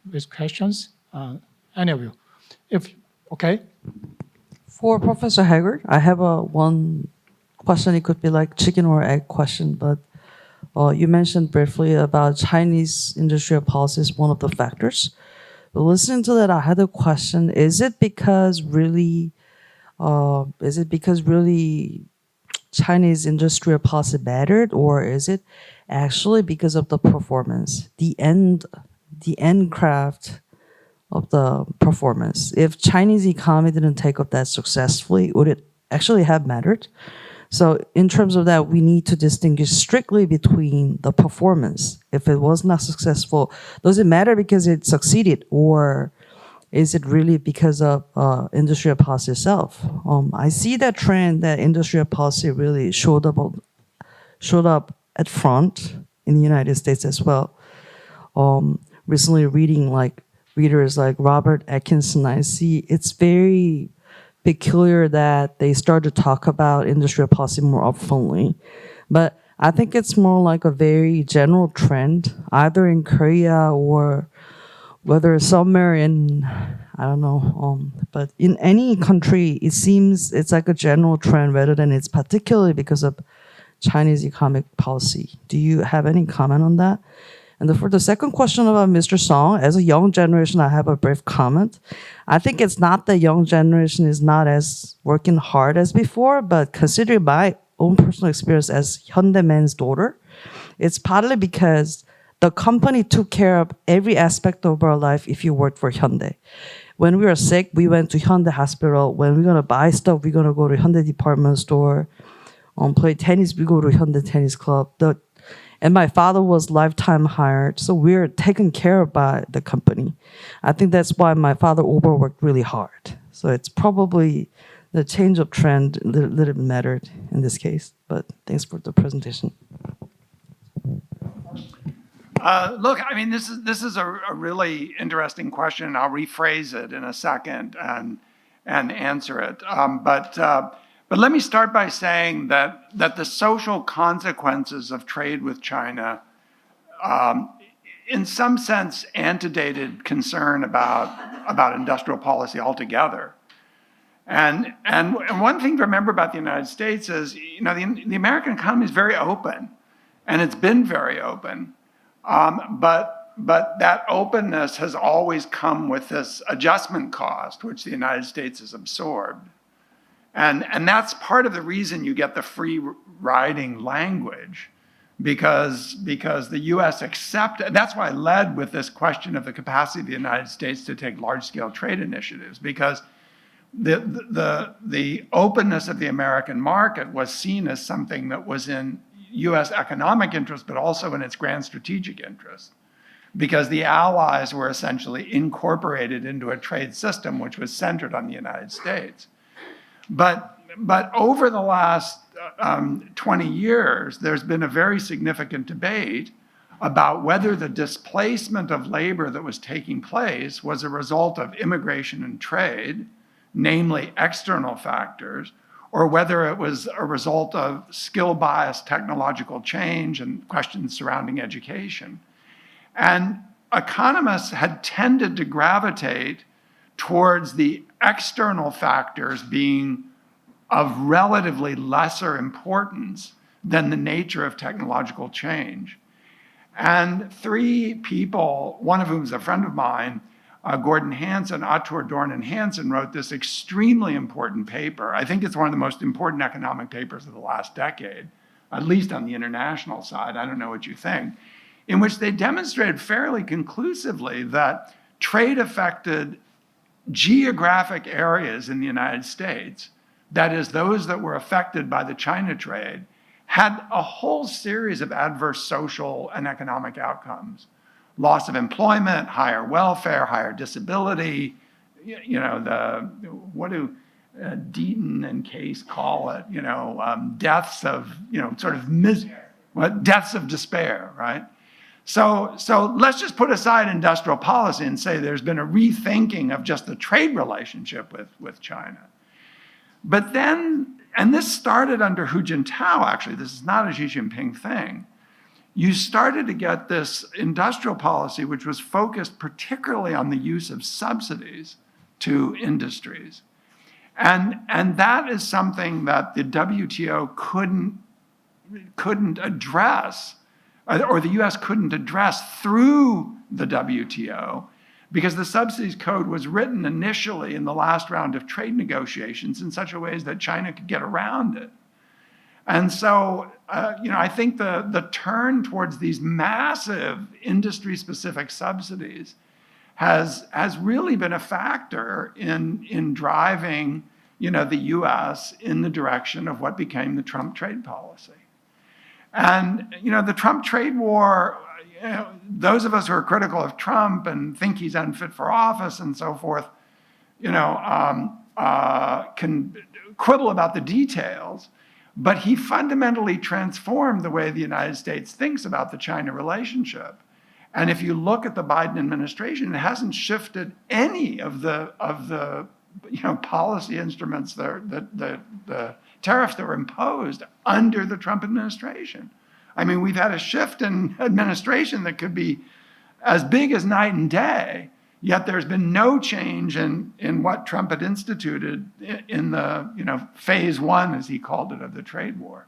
raise questions. Any of you, okay. For Professor Haggard, I have one question. It could be like chicken or egg question, but you mentioned briefly about Chinese industrial policy is one of the factors. But listening to that, I had a question: is it because really Chinese industrial policy mattered, or is it actually because of the performance, the end craft of the performance? If Chinese economy didn't take up that successfully, would it actually have mattered? So in terms of that, we need to distinguish strictly between the performance. If it was not successful, does it matter because it succeeded, or is it really because of industrial policy itself? I see that trend that industrial policy really showed up at front in the United States as well. Recently reading like readers like Robert Atkinson, I see it's very peculiar that they start to talk about industrial policy more openly. But I think it's more like a very general trend, either in Korea or whether somewhere in, I don't know, but in any country, it seems it's like a general trend rather than it's particularly because of Chinese economic policy. Do you have any comment on that? And for the second question about Mr. Song, as a young generation, I have a brief comment. I think it's not that young generation is not as working hard as before, but considering my own personal experience as Hyundai man's daughter, it's partly because the company took care of every aspect of our life if you worked for Hyundai. When we were sick, we went to Hyundai Hospital. When we're gonna buy stuff, we're gonna go to Hyundai department store. Play tennis, we go to Hyundai Tennis Club. And my father was lifetime hired, so we're taken care of by the company. I think that's why my father overworked really hard. So it's probably the change of trend a little bit mattered in this case. But thanks for the presentation. Look, I mean, this is a really interesting question. I'll rephrase it in a second and answer it. But let me start by saying that the social consequences of trade with China, in some sense, antedated concern about industrial policy altogether. And one thing to remember about the United States is, you know, the American economy is very open, and it's been very open. But that openness has always come with this adjustment cost, which the United States has absorbed. And that's part of the reason you get the free riding language, because the US accepted, that's why I led with this question of the capacity of the United States to take large-scale trade initiatives, because the openness of the American market was seen as something that was in US economic interest, but also in its grand strategic interest, because the Allies were essentially incorporated into a trade system which was centered on the United States. But over the last 20 years, there's been a very significant debate about whether the displacement of labor that was taking place was a result of immigration and trade, namely external factors, or whether it was a result of skill-biased technological change and questions surrounding education. And economists had tended to gravitate towards the external factors being of relatively lesser importance than the nature of technological change. And three people, one of whom is a friend of mine, Gordon Hansen, Arthur Dorn and Hansen, wrote this extremely important paper. I think it's one of the most important economic papers of the last decade, at least on the international side. I don't know what you think, in which they demonstrated fairly conclusively that trade affected geographic areas in the United States, that is, those that were affected by the China trade, had a whole series of adverse social and economic outcomes. Loss of employment, higher welfare, higher disability, you know, what do Deaton and Case call it, deaths of, sort of deaths of despair, right? So let's just put aside industrial policy and say there's been a rethinking of just the trade relationship with China. But then, and this started under Hu Jintao, actually, this is not a Xi Jinping thing. You started to get this industrial policy which was focused particularly on the use of subsidies to industries. And that is something that the WTO couldn't address, or the US couldn't address through the WTO, because the subsidies code was written initially in the last round of trade negotiations in such a way that China could get around it. And so, I think the turn towards these massive industry-specific subsidies has really been a factor in driving the U.S. in the direction of what became the Trump trade policy. And, the Trump trade war, those of us who are critical of Trump and think he's unfit for office and so forth, can quibble about the details, but he fundamentally transformed the way the United States thinks about the China relationship. And if you look at the Biden administration, it hasn't shifted any of the policy instruments, the tariffs that were imposed under the Trump administration. I mean, we've had a shift in administration that could be as big as night and day, yet there's been no change in what Trump had instituted in the, phase one, as he called it, of the trade war.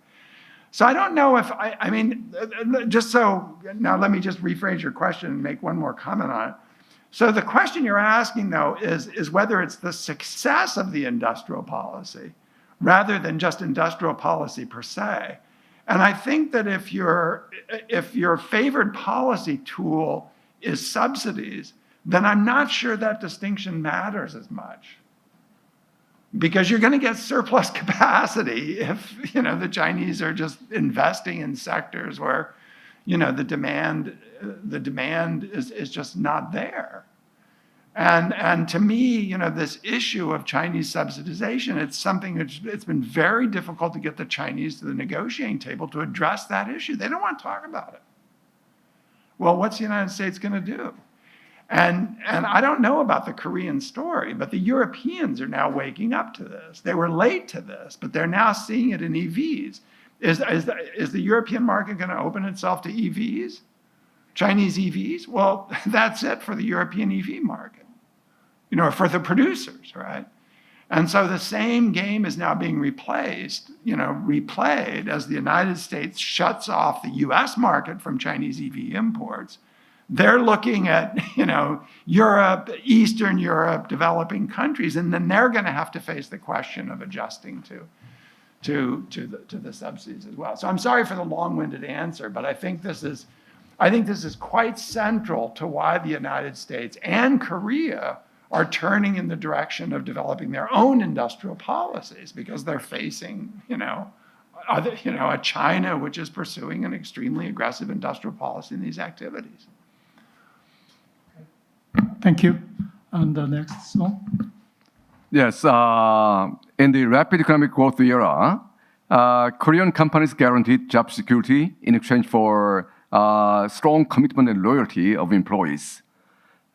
So I don't know if, now let me just rephrase your question and make one more comment on it. So the question you're asking, though, is whether it's the success of the industrial policy rather than just industrial policy per se. And I think that if your favored policy tool is subsidies, then I'm not sure that distinction matters as much. Because you're going to get surplus capacity if, the Chinese are just investing in sectors where, the demand is just not there. And to me, this issue of Chinese subsidization, it's something it's been very difficult to get the Chinese to the negotiating table to address that issue. They don't want to talk about it. Well, what's the United States going to do? And I don't know about the Korean story, but the Europeans are now waking up to this. They were late to this, but they're now seeing it in EVs. Is the European market going to open itself to EVs? Chinese EVs? Well, that's it for the European EV market, for the producers, right? And so the same game is now being replayed as the United States shuts off the US market from Chinese EV imports. They're looking at, Europe, Eastern Europe, developing countries, and then they're going to have to face the question of adjusting to the subsidies as well. So I'm sorry for the long-winded answer, but I think this is quite central to why the United States and Korea are turning in the direction of developing their own industrial policies, because they're facing, a China which is pursuing an extremely aggressive industrial policy in these activities. Thank you. And the next one. Yes, in the rapid economic growth era, Korean companies guaranteed job security in exchange for strong commitment and loyalty of employees.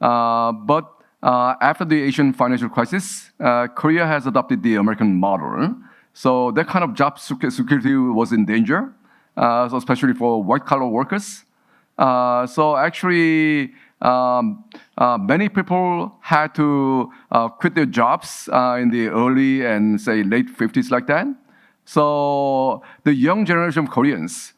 But after the Asian financial crisis, Korea has adopted the American model. So that kind of job security was in danger, so especially for white-collar workers. So actually, many people had to quit their jobs in the early and say late 50s like that. So the young generation of Koreans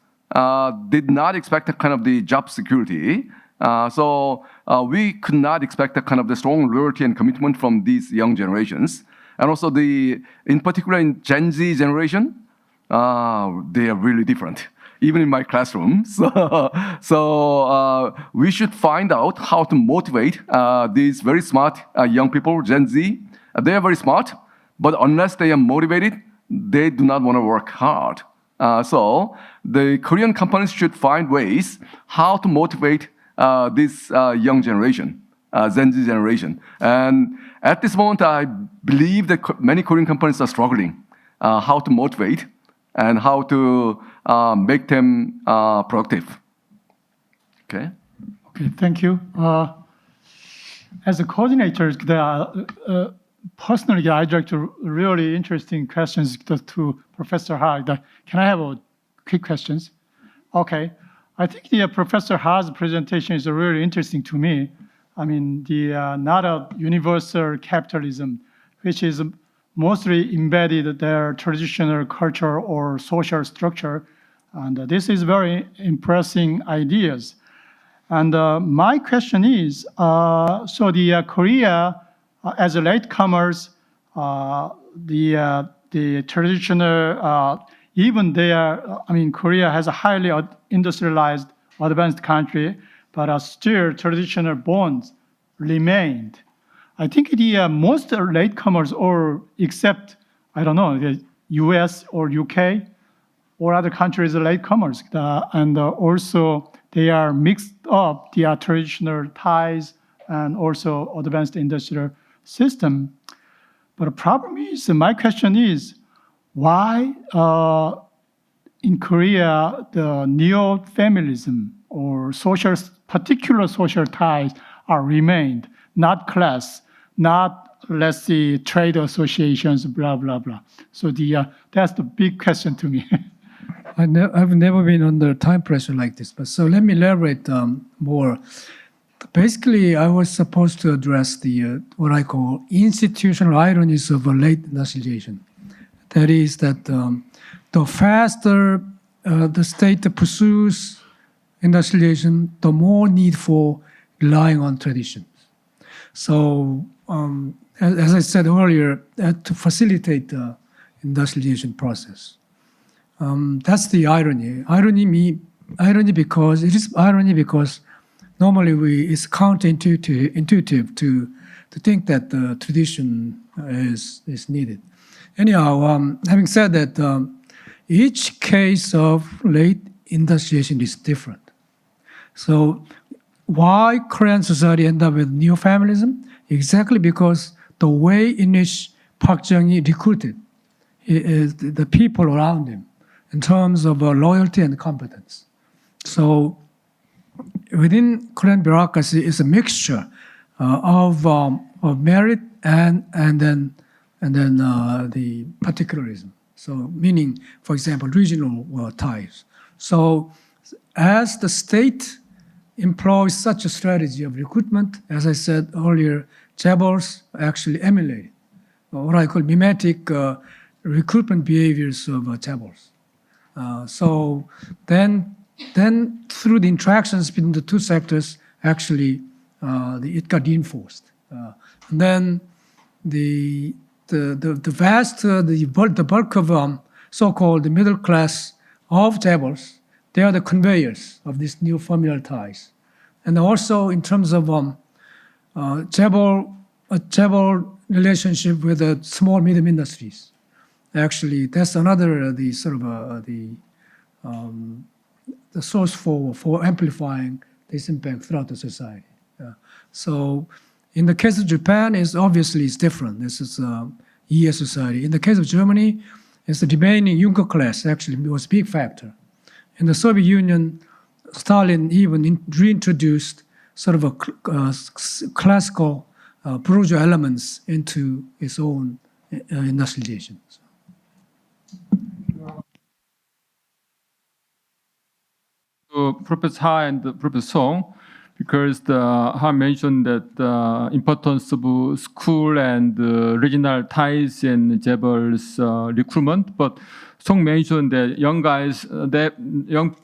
did not expect that kind of the job security. So we could not expect that kind of the strong loyalty and commitment from these young generations. And also in particular in Gen Z generation, they are really different. Even in my classroom. So we should find out how to motivate these very smart young people, Gen Z. They are very smart, but unless they are motivated, they do not want to work hard. So the Korean companies should find ways how to motivate this young generation, Gen Z generation. And at this moment, I believe that many Korean companies are struggling how to motivate and how to make them productive. Okay. Okay, thank you. As a coordinator, personally, I direct really interesting questions to Professor Haag. Can I have a quick questions? Okay. I think Professor Haag's presentation is really interesting to me. I mean, not a universal capitalism, which is mostly embedded their traditional culture or social structure. And this is very impressive ideas. And my question is, so the Korea, as a latecomers, the traditional, even there, Korea has a highly industrialized, advanced country, but still traditional bonds remained. I think the most latecomers, or except I don't know, the US or UK or other countries are latecomers. And also they are mixed up the traditional ties and also advanced industrial system. But the problem is, my question is, why in Korea the neo-feminism or particular social ties are remained, not class, not, let's say, trade associations, blah, blah, blah. So that's the big question to me. I've never been under time pressure like this, but so let me elaborate more. Basically, I was supposed to address the what I call institutional ironies of a late industrialization. That is that the faster the state pursues industrialization, the more need for relying on traditions. So, as I said earlier, to facilitate the industrialization process. That's the irony. Irony because it is irony because normally it's counterintuitive to think that the tradition is needed. Anyhow, having said that, each case of late industrialization is different. So why Korean society end up with neo-feminism? Exactly because the way in which Park Chung-hee recruited the people around him in terms of loyalty and competence. So within Korean bureaucracy is a mixture of merit and then the particularism. So meaning, for example, regional ties. So as the state employs such a strategy of recruitment, as I said earlier, chaebols actually emulate what I call mimetic recruitment behaviors of chaebols. So then through the interactions between the two sectors, actually it got reinforced. And then the bulk of so-called middle class of chaebols, they are the conveyors of these new familial ties. And also in terms of chaebol relationship with the small medium industries. Actually, that's another the source for amplifying this impact throughout the society. So in the case of Japan, it's different. This is ES society. In the case of Germany, it's the remaining Junker class actually was a big factor. In the Soviet Union, Stalin even reintroduced sort of a classical bourgeois elements into its own industrialization. To Professor Ha and Professor Song, because Ha mentioned that the importance of school and regional ties and chaebols recruitment, but Song mentioned that young guys, young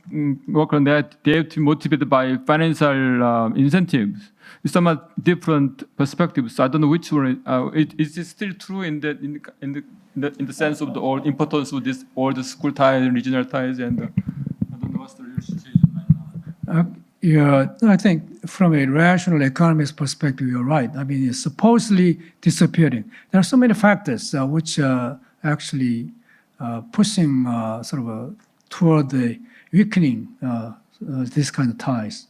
workers, they have to be motivated by financial incentives. It's somewhat different perspectives. I don't know which one. Is it still true in the sense of the old importance of this all the school ties and regional ties and I don't know what's the real situation right now. Yeah, I think from a rational economist perspective, you're right. I mean, it's supposedly disappearing. There are so many factors which are actually pushing toward the weakening this kind of ties.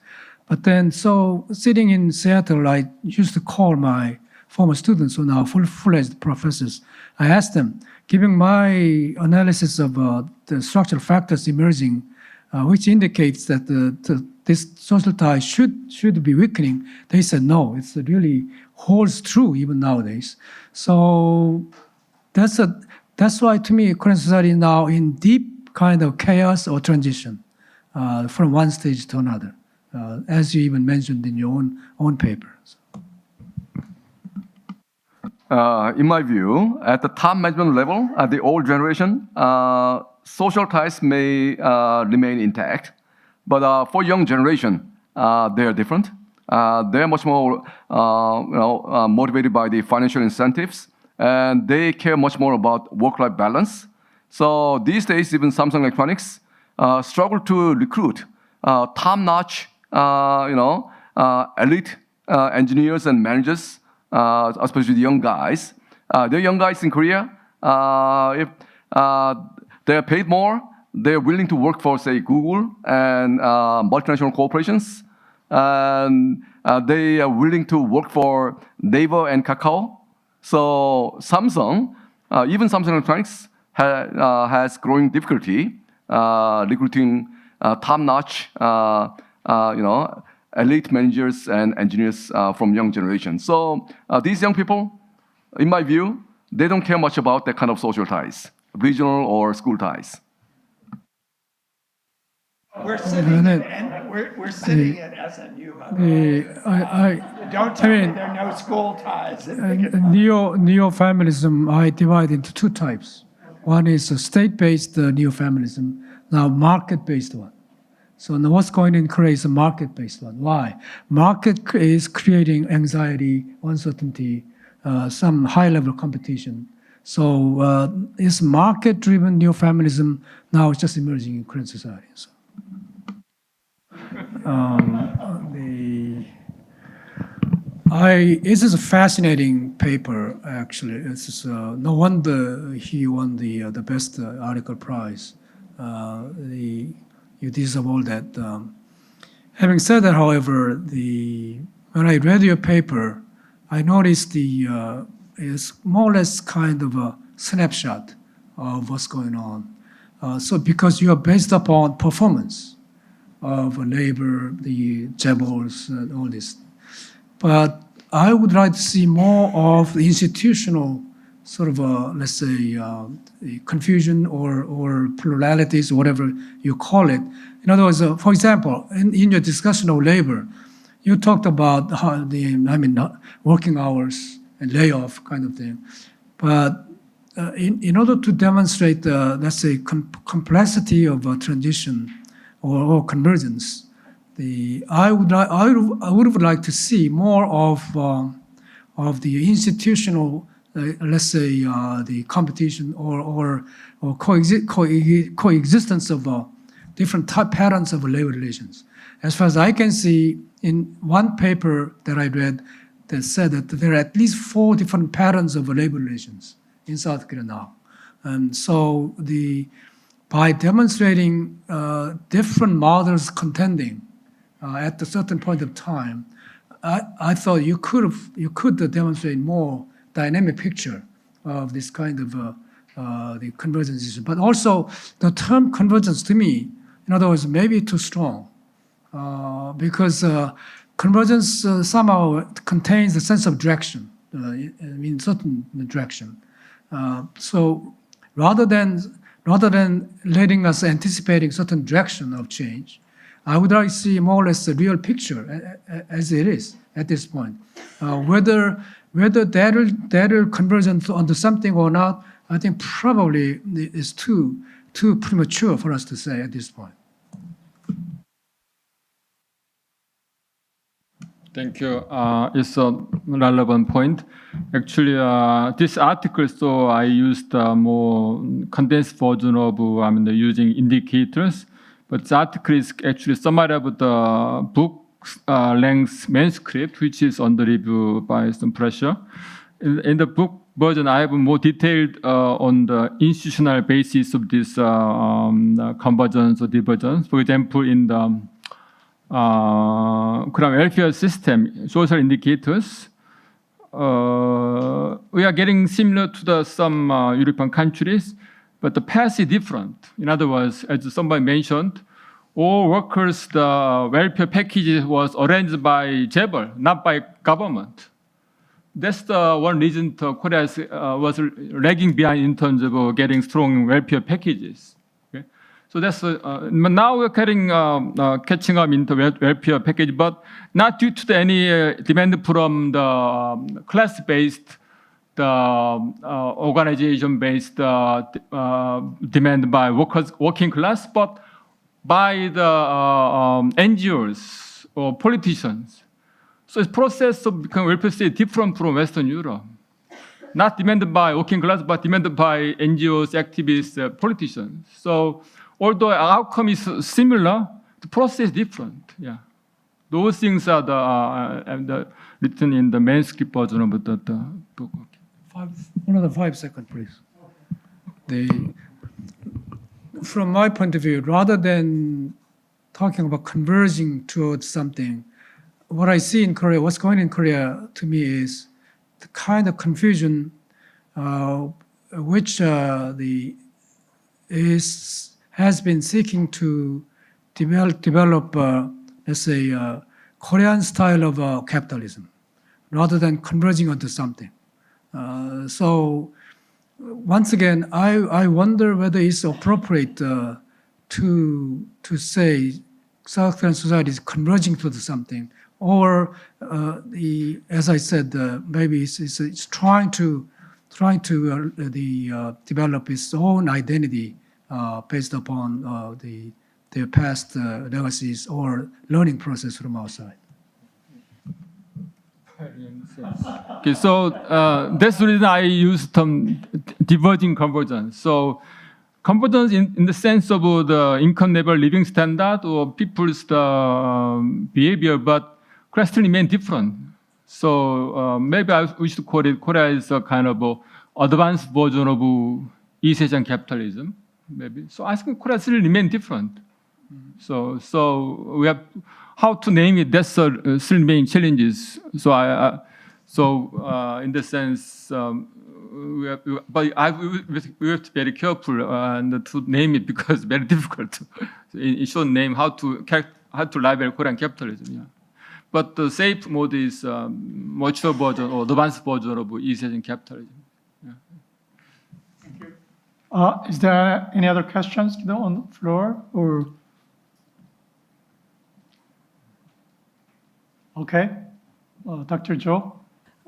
But then, so sitting in Seattle, I used to call my former students who are now full-fledged professors. I asked them, giving my analysis of the structural factors emerging, which indicates that this social tie should be weakening, they said no, it really holds true even nowadays. So that's why to me, Korean society is now in deep kind of chaos or transition from one stage to another, as you even mentioned in your own paper. In my view, at the top management level, at the old generation, social ties may remain intact, but for young generation, they are different. They are much more, motivated by the financial incentives, and they care much more about work-life balance. So these days, even Samsung Electronics struggle to recruit top-notch, elite engineers and managers, especially the young guys. They're young guys in Korea. if they are paid more, they're willing to work for, say, Google and multinational corporations, and they are willing to work for Naver and Kakao. So Samsung, even Samsung Electronics, has growing difficulty recruiting top-notch, elite managers and engineers from young generation. So these young people, in my view, they don't care much about that kind of social ties, regional or school ties. We're sitting we're sitting at SNU, by the way. Don't tell me there are no school ties. Neo-familism, I divide into two types. One is a state-based neo-familism, now market-based one. So now what's going in Korea is a market-based one. Why? Market is creating anxiety, uncertainty, some high-level competition. So it's market-driven neo-familism now is just emerging in Korean society. So. This is a fascinating paper, actually. It's no wonder he won the best article prize. You deserve all that. Having said that, however, when I read your paper, I noticed it's more or less kind of a snapshot of what's going on. So because you are based upon performance of labor, the chaebols, all this. But I would like to see more of the institutional sort of, let's say, confusion or pluralities, whatever you call it. In other words, for example, in your discussion of labor, you talked about how working hours and layoff kind of thing. But in order to demonstrate, let's say, complexity of transition or convergence, I would have liked to see more of the institutional, let's say, the competition or coexistence of different patterns of labor relations. As far as I can see, in one paper that I read, that said that there are at least 4 different patterns of labor relations in South Korea now. And so by demonstrating different models contending at a certain point of time, I thought you could demonstrate more dynamic picture of this kind of the convergence issue. But also the term convergence to me, in other words, maybe too strong, because convergence somehow contains a sense of direction, in certain direction. So rather than letting us anticipating certain direction of change, I would like to see more or less the real picture as it is at this point. Whether that will convergence onto something or not, I think probably is too premature for us to say at this point. Thank you. It's a relevant point. Actually, this article, so I used a more condensed version of using indicators. But the article is actually summary of the book length manuscript, which is under review by some pressure. In the book version, I have more detailed on the institutional basis of this convergence or divergence. For example, in the Korean welfare system, social indicators, we are getting similar to some European countries, but the path is different. In other words, as somebody mentioned, all workers, the welfare package was arranged by chaebol, not by government. That's the one reason Korea was lagging behind in terms of getting strong welfare packages. Okay? So that's now we're catching up into welfare package, but not due to any demand from the class-based, the organization-based demand by working class, but by the NGOs or politicians. So the process of becoming welfare state is different from Western Europe. Not demanded by working class, but demanded by NGOs, activists, politicians. So although our outcome is similar, the process is different. Yeah, those things are written in the manuscript version of the book. Another 5 seconds, please. from my point of view, rather than talking about converging towards something, what I see in Korea, what's going on in Korea to me is the kind of confusion which has been seeking to develop let's say, Korean style of capitalism, rather than converging onto something. So once again, I wonder whether it's appropriate to say South Korean society is converging to something, or as I said, maybe it's trying to develop its own identity based upon their past legacies or learning process from outside. Okay, so that's the reason I use term diverging convergence. So convergence in the sense of the income level, living standard, or people's behavior, but Korea still remain different. So maybe we should call it Korea is a kind of advanced version of East Asian capitalism, maybe. So I think Korea still remain different. So we have how to name it. That's still main challenges. So in the sense, we have to be very careful and to name it because it's very difficult. It should name how to label Korean capitalism. Yeah. But the safe mode is mature version or advanced version of East Asian capitalism. Yeah. Is there any other questions on the floor? Or okay, Dr. Zhou.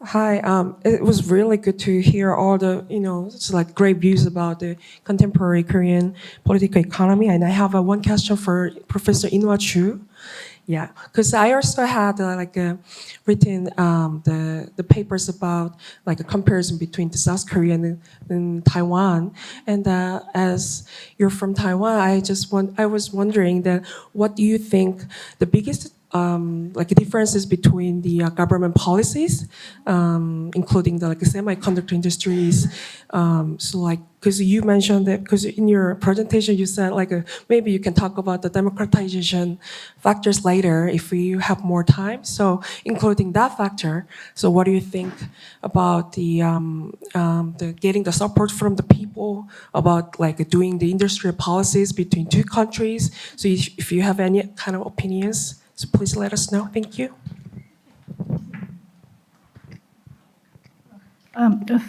Hi, it was really good to hear all the, it's like great views about the contemporary Korean political economy. And I have one question for Professor In-hwa Chu. Yeah, because I also had written the papers about like a comparison between the South Korea and Taiwan. And as you're from Taiwan, I was wondering that what do you think the biggest differences between the government policies, including the semiconductor industries. Because you mentioned that, because in your presentation you said maybe you can talk about the democratization factors later if we have more time. So including that factor, so what do you think about the getting the support from the people about doing the industrial policies between two countries? So if you have any kind of opinions, so please let us know. Thank you.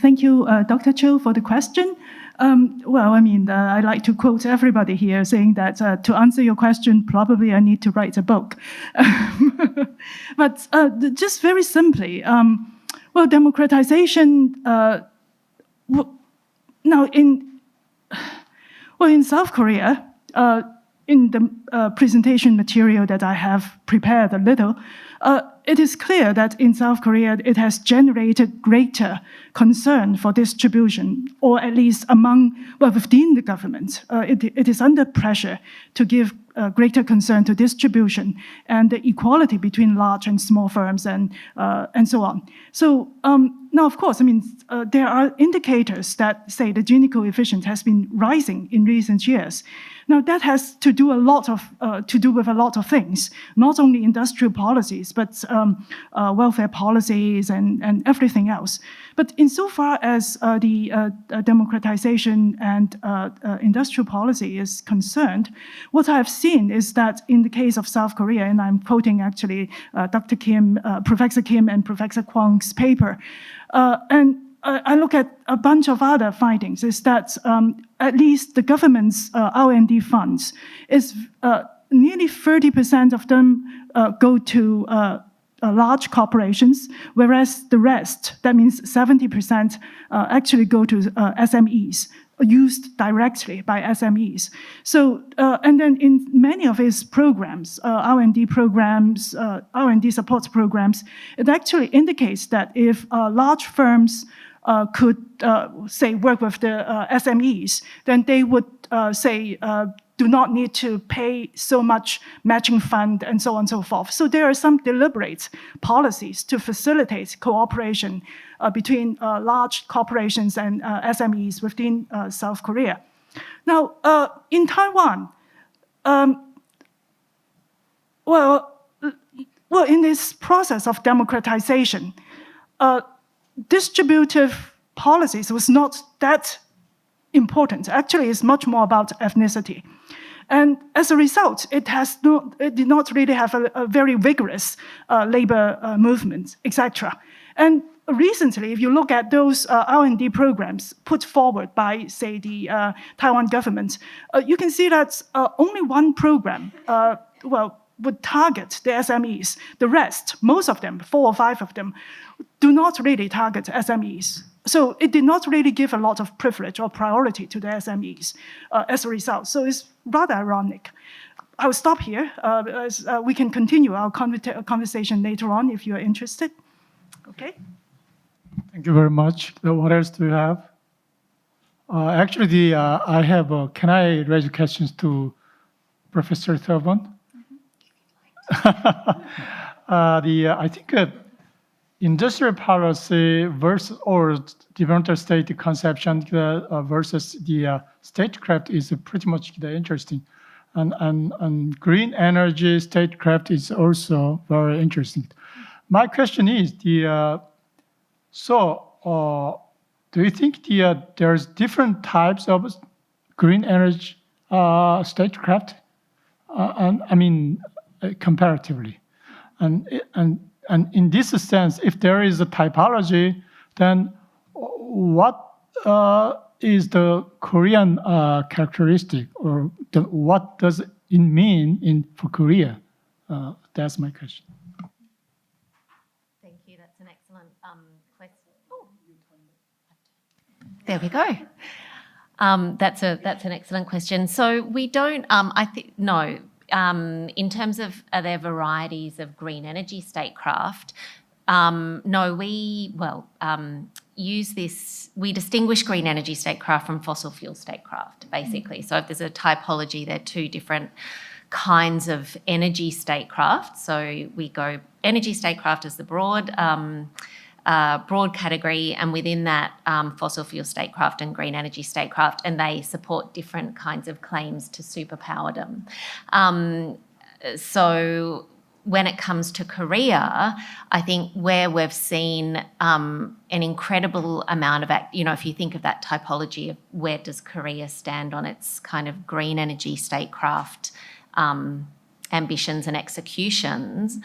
Thank you, Dr. Cho, for the question. I like to quote everybody here saying that to answer your question, probably I need to write a book. But just very simply, democratization, in South Korea, in the presentation material that I have prepared a little, it is clear that in South Korea, it has generated greater concern for distribution, or at least within the government. It is under pressure to give greater concern to distribution and the equality between large and small firms and so on. So now, of course, there are indicators that say the Gini coefficient has been rising in recent years. Now, that has to do with a lot of things, not only industrial policies, but welfare policies and everything else. But insofar as the democratization and industrial policy is concerned, what I've seen is that in the case of South Korea, and I'm quoting actually Dr. Kim, Professor Kim and Professor Kwang's paper, and I look at a bunch of other findings, is that at least the government's R&D funds is nearly 30% of them go to large corporations, whereas the rest, that means 70%, actually go to SMEs, used directly by SMEs. So, and then in many of his programs, R&D programs, R&D support programs, it actually indicates that if large firms could, say, work with the SMEs, then they would, say, do not need to pay so much matching fund and so on and so forth. So there are some deliberate policies to facilitate cooperation between large corporations and SMEs within South Korea. Now, in Taiwan, in this process of democratization, distributive policies was not that important. Actually, it's much more about ethnicity. And as a result, it did not really have a very vigorous labor movement, etc. And recently, if you look at those R&D programs put forward by, say, the Taiwan government, you can see that only one program, would target the SMEs. The rest, most of them, 4 or 5 of them, do not really target SMEs. So it did not really give a lot of privilege or priority to the SMEs as a result. So it's rather ironic. I will stop here. We can continue our conversation later on if you're interested. Okay? Thank you very much. What else do you have? Actually, I have, can I raise questions to Professor Thurban? I think industrial policy versus or developmental state conception versus the statecraft is pretty much interesting, and green energy statecraft is also very interesting. My question is do you think there's different types of green energy statecraft, and I mean comparatively, and in this sense, if there is a typology, then what is the Korean characteristic, or what does it mean for Korea? That's my question. Thank you. That's an excellent question. Oh. There we go. That's an excellent question. So we don't. I think no. In terms of are there varieties of green energy statecraft? No, we use this. We distinguish green energy statecraft from fossil fuel statecraft, basically. So if there's a typology, they're 2 different kinds of energy statecraft. So we go energy statecraft as the broad category, and within that, fossil fuel statecraft and green energy statecraft, and they support different kinds of claims to superpower them. So when it comes to Korea, I think where we've seen an incredible amount of, if you think of that typology of where does Korea stand on its kind of green energy statecraft ambitions and executions,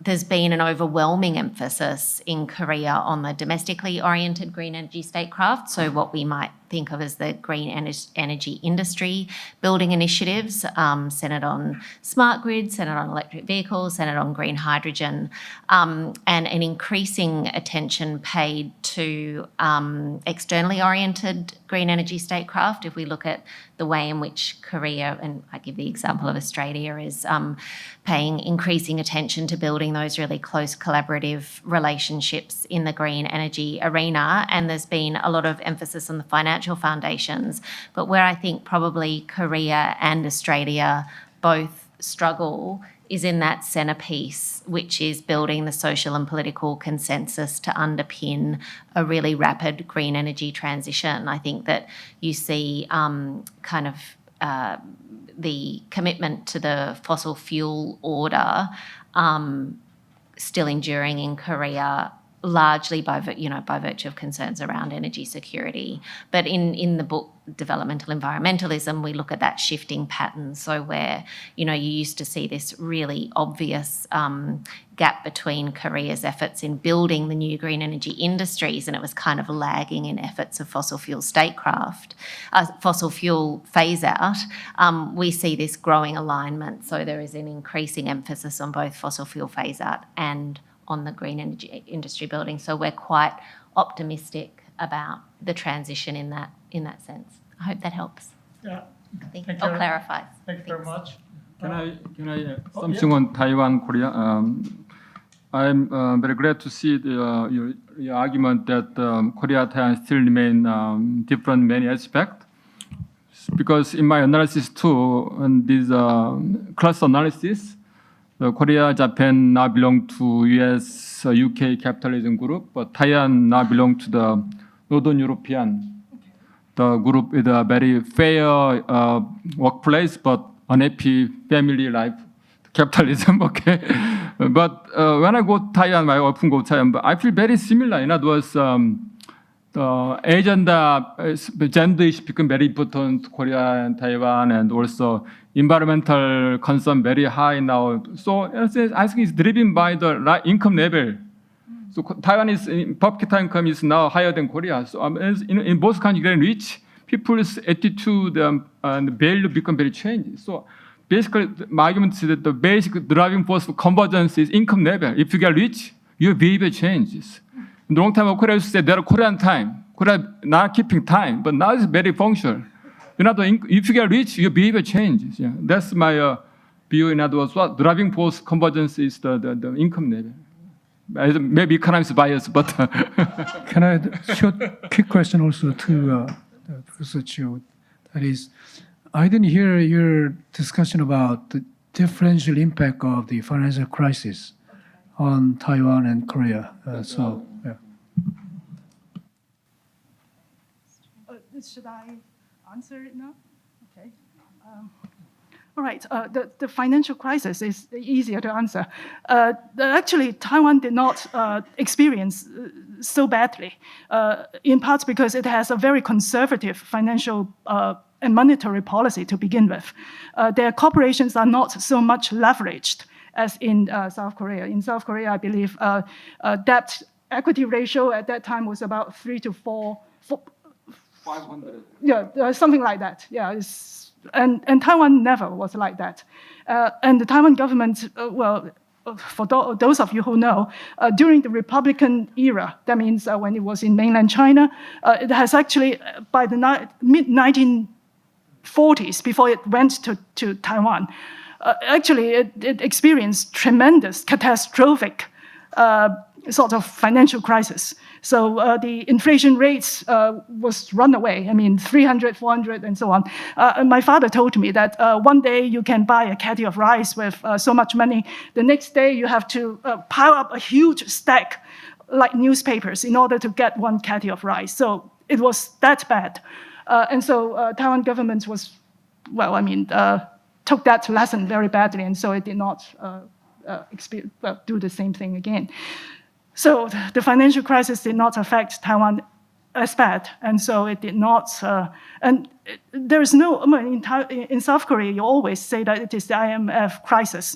there's been an overwhelming emphasis in Korea on the domestically oriented green energy statecraft, so what we might think of as the green energy industry building initiatives, centred on smart grids, centred on electric vehicles, centred on green hydrogen, and an increasing attention paid to externally oriented green energy statecraft. If we look at the way in which Korea, and I give the example of Australia, is paying increasing attention to building those really close collaborative relationships in the green energy arena, and there's been a lot of emphasis on the financial foundations. But where I think probably Korea and Australia both struggle is in that centrepiece, which is building the social and political consensus to underpin a really rapid green energy transition. I think that you see the commitment to the fossil fuel order still enduring in Korea, largely by virtue of concerns around energy security. But in the book Developmental Environmentalism, we look at that shifting pattern. So where, you used to see this really obvious gap between Korea's efforts in building the new green energy industries, and it was kind of lagging in efforts of fossil fuel statecraft, fossil fuel phase out. We see this growing alignment. So there is an increasing emphasis on both fossil fuel phase out and on the green energy industry building. So we're quite optimistic about the transition in that sense. I hope that helps. Yeah. Thank you. Or clarifies. Thank you very much. Can I add something on Taiwan, Korea? I'm very glad to see your argument that Korea Taiwan still remain different in many aspects. because in my analysis too, and this cluster analysis, Korea, Japan now belong to US, UK capitalism group, but Taiwan now belong to the Northern European, the group with a very fair workplace, but unhappy family life, capitalism, okay? But when I go to Taiwan, I often go to Taiwan, but I feel very similar. In other words, the agenda, gender issue become very important to Korea and Taiwan, and also environmental concern very high now. So I think it's driven by the income level. So Taiwan is per capita income is now higher than Korea. So in both countries getting rich, people's attitude and value become very changed. So basically, my argument is that the basic driving force for convergence is income level. If you get rich, your behavior changes. In the long time, Korea used to say there are Korean time. Korea not keeping time, but now it's very functional. In other words, if you get rich, your behavior changes. Yeah. That's my view. In other words, what driving force convergence is the income level. Maybe economics bias, but Can I add a short, quick question also to Professor Chiu? That is, I didn't hear your discussion about the differential impact of the financial crisis on Taiwan and Korea. Yeah. Should I answer it now? Okay. All right. The financial crisis is easier to answer. Actually, Taiwan did not experience so badly, in part because it has a very conservative financial and monetary policy to begin with. Their corporations are not so much leveraged as in South Korea. In South Korea, I believe debt equity ratio at that time was about 3 to 4. 500. Yeah, something like that. Yeah, and Taiwan never was like that. And the Taiwan government, for those of you who know, during the Republican era, that means when it was in mainland China, it has actually, by the mid-1940s, before it went to Taiwan, actually it experienced tremendous, catastrophic sort of financial crisis. So the inflation rates was run away. I mean, 300, 400, and so on. My father told me that one day you can buy a caddy of rice with so much money. The next day you have to pile up a huge stack like newspapers in order to get one caddy of rice. So it was that bad. And so Taiwan government was, took that lesson very badly, and so it did not do the same thing again. So the financial crisis did not affect Taiwan as bad, and so it did not. There is no. In South Korea, you always say that it is the IMF crisis.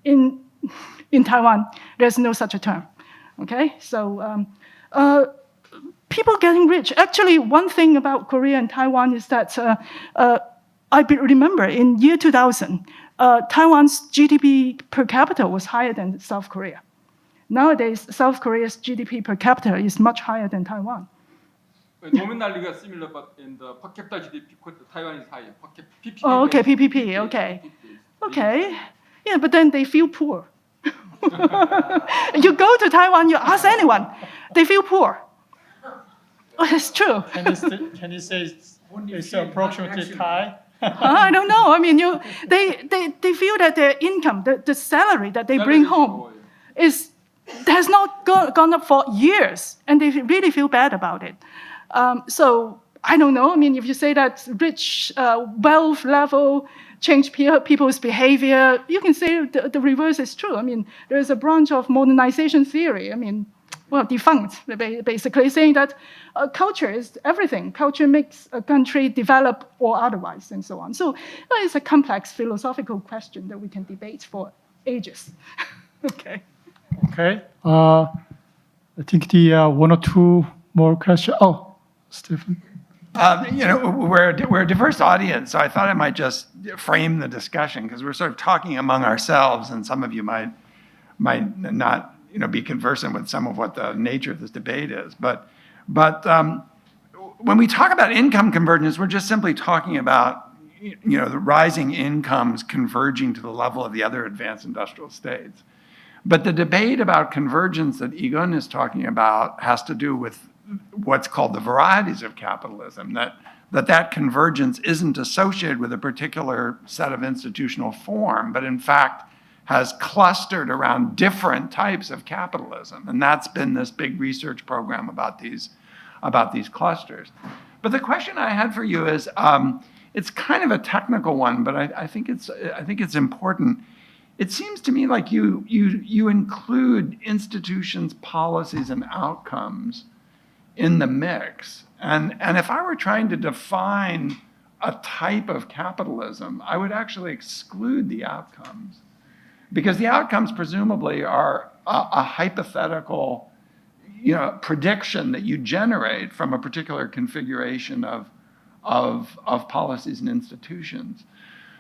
In Taiwan, there's no such a term. Okay, so people getting rich. Actually, one thing about Korea and Taiwan is that I remember in year 2000, Taiwan's GDP per capita was higher than South Korea. Nowadays, South Korea's GDP per capita is much higher than Taiwan. Nominally similar, but in the per capita GDP, Taiwan is higher. PPP. Oh, okay, PPP, okay. Okay, yeah, but then they feel poor. You go to Taiwan, you ask anyone, they feel poor. Oh, it's true. Can you say it's approximately high? I don't know. I mean, they feel that their income, the salary that they bring home, has not gone up for years, and they really feel bad about it. So I don't know. I mean, if you say that rich wealth level change people's behavior, you can say the reverse is true. I mean, there is a branch of modernization theory. I mean, defunct, basically saying that culture is everything. Culture makes a country develop or otherwise, and so on. So it's a complex philosophical question that we can debate for ages. Okay. Okay. I think the one or two more questions. Oh, Stephen. We're a diverse audience, so I thought I might just frame the discussion because we're sort of talking among ourselves, and some of you might not, be conversant with some of what the nature of this debate is. But when we talk about income convergence, we're just simply talking about, the rising incomes converging to the level of the other advanced industrial states. But the debate about convergence that Egon is talking about has to do with what's called the varieties of capitalism, that convergence isn't associated with a particular set of institutional form, but in fact has clustered around different types of capitalism. And that's been this big research program about these clusters. But the question I had for you is, it's kind of a technical one, but I think it's important. It seems to me like you include institutions, policies, and outcomes in the mix. And if I were trying to define a type of capitalism, I would actually exclude the outcomes. Because the outcomes presumably are a hypothetical, prediction that you generate from a particular configuration of policies and institutions.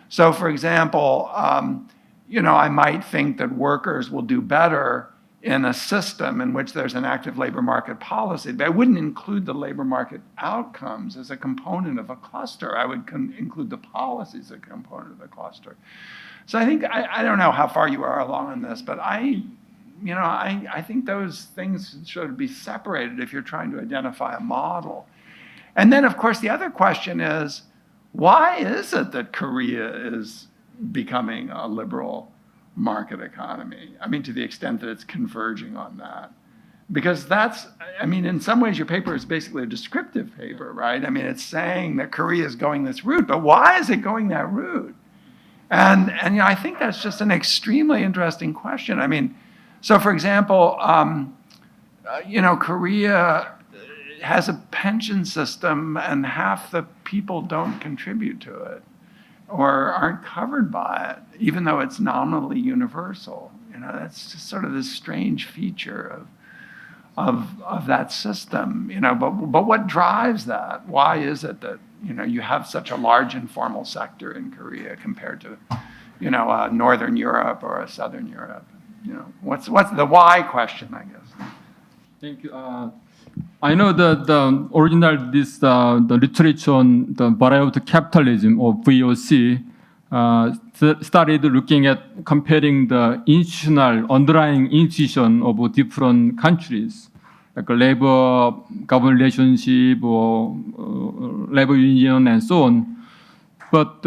So, for example, I might think that workers will do better in a system in which there's an active labor market policy, but I wouldn't include the labor market outcomes as a component of a cluster. I would include the policies as a component of the cluster. So I think, I don't know how far you are along in this, but I think those things should be separated if you're trying to identify a model. And then, of course, the other question is, why is it that Korea is becoming a liberal market economy? I mean, to the extent that it's converging on that. Because in some ways your paper is basically a descriptive paper, right? I mean, it's saying that Korea is going this route, but why is it going that route? And I think that's just an extremely interesting question. I mean, so for example, Korea has a pension system and half the people don't contribute to it or aren't covered by it, even though it's nominally universal. That's just sort of this strange feature of that system. But what drives that? Why is it that you have such a large informal sector in Korea compared to Northern Europe or Southern Europe? What's the why question, I guess? Thank you. I know the original the literature on the variety of capitalism or VOC started looking at comparing the underlying institution of different countries, like a labor government relationship or labor union and so on. But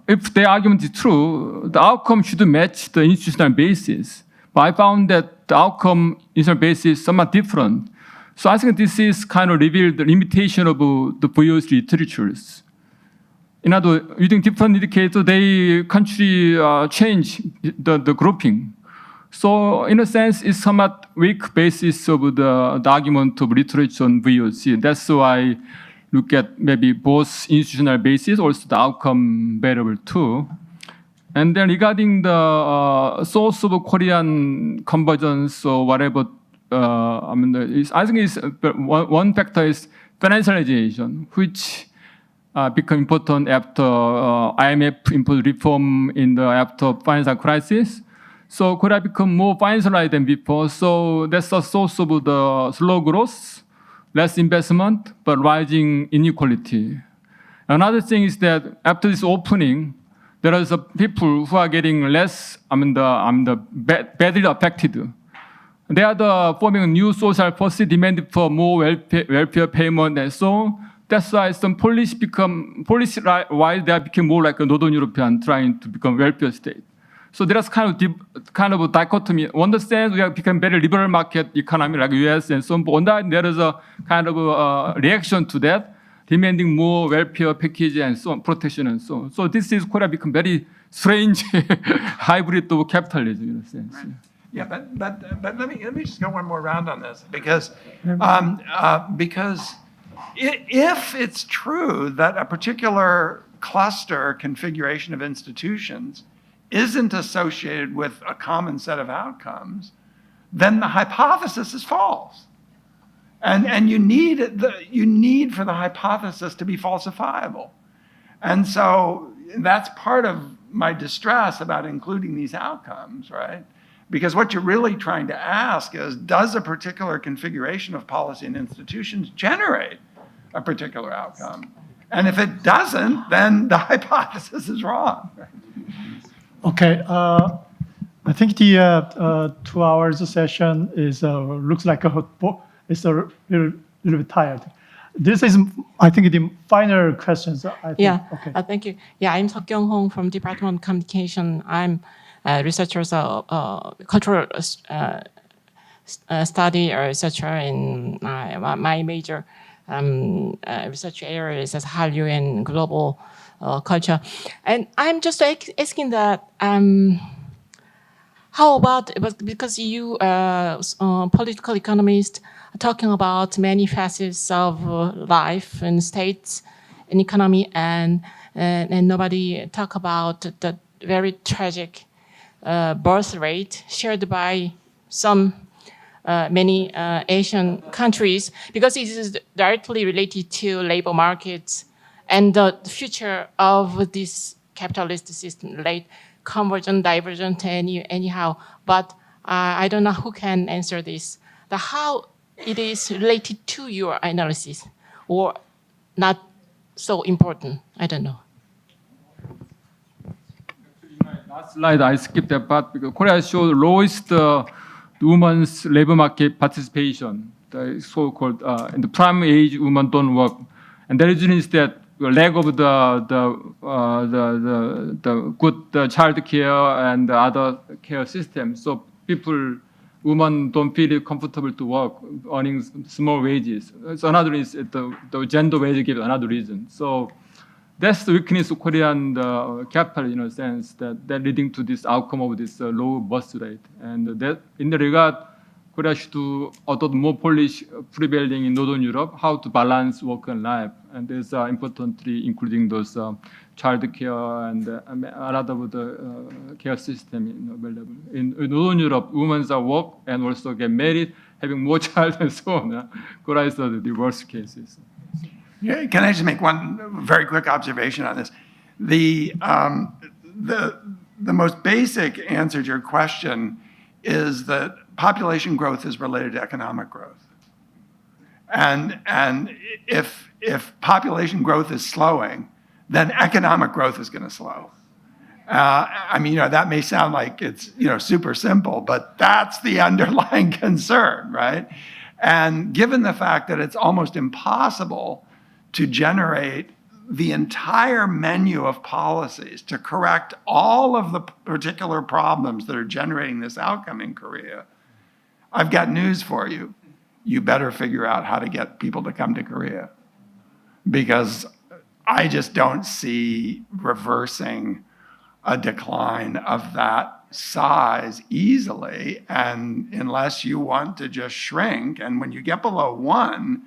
if the argument is true, the outcome should match the institutional basis. But I found that the outcome institutional basis is somewhat different. So I think this is kind of revealed the limitation of the VOC literatures. In other words, using different indicators, they country change the grouping. So in a sense, it's somewhat weak basis of the argument of literature on VOC. That's why I look at maybe both institutional basis, also the outcome variable too. And then regarding the source of Korean convergence or whatever, I think it's, one factor is financialization, which become important after IMF imposed reform after financial crisis. So Korea become more financialized than before. So that's the source of the slow growth, less investment, but rising inequality. Another thing is that after this opening, there are some people who are getting less, badly affected. They are forming a new social policy demanding for more welfare payment and so on. That's why some policy-wise, they become more like a Northern European trying to become welfare state. So there's kind of a dichotomy. On one sense, we have become very liberal market economy like US and so on. But on that, there is a kind of a reaction to that, demanding more welfare package and so on, protection and so on. So this is Korea become very strange hybrid of capitalism in a sense. Right. Yeah, but let me just go one more round on this because if it's true that a particular cluster configuration of institutions isn't associated with a common set of outcomes, then the hypothesis is false. And you need for the hypothesis to be falsifiable. And so that's part of my distress about including these outcomes, right? Because what you're really trying to ask is, does a particular configuration of policy and institutions generate a particular outcome? And if it doesn't, then the hypothesis is wrong. Okay, I think the 2 hours session is looks like it's a little bit tired. This is, I think, the final questions. I think. Yeah. Okay. Thank you. Yeah, I'm Seok Kyung-hong from Department of Communication. I'm a researcher, cultural study researcher in my major research area is as Hallyu and global culture. And I'm just asking that, how about, because you, political economist, are talking about many facets of life and states and economy, and nobody talk about the very tragic birth rate shared by many Asian countries, because it is directly related to labor markets and the future of this capitalist system, late convergent, divergent, anyhow. But I don't know who can answer this. How it is related to your analysis, or not so important? I don't know. Last slide, I skipped that part because Korea showed lowest women's labor market participation, the so-called in the prime age women don't work, and the reason is that lack of the good child care and other care system. So women don't feel comfortable to work, earning small wages. So another is the gender wage gap. Another reason. So that's the weakness of Korean capital, in a sense, that leading to this outcome of this low birth rate. And that, in the regard, Korea should adopt more policy prevailing in Northern Europe, how to balance work and life. And there's importantly including those child care and a lot of the care system available. In Northern Europe, women work and also get married, having more child and so on. Korea is the worst cases. Yeah, can I just make one very quick observation on this? The most basic answer to your question is that population growth is related to economic growth. And if population growth is slowing, then economic growth is going to slow. I mean, that may sound like it's, super simple, but that's the underlying concern, right? And given the fact that it's almost impossible to generate the entire menu of policies to correct all of the particular problems that are generating this outcome in Korea, I've got news for you. You better figure out how to get people to come to Korea, because I just don't see reversing a decline of that size easily, and unless you want to just shrink. And when you get below 1,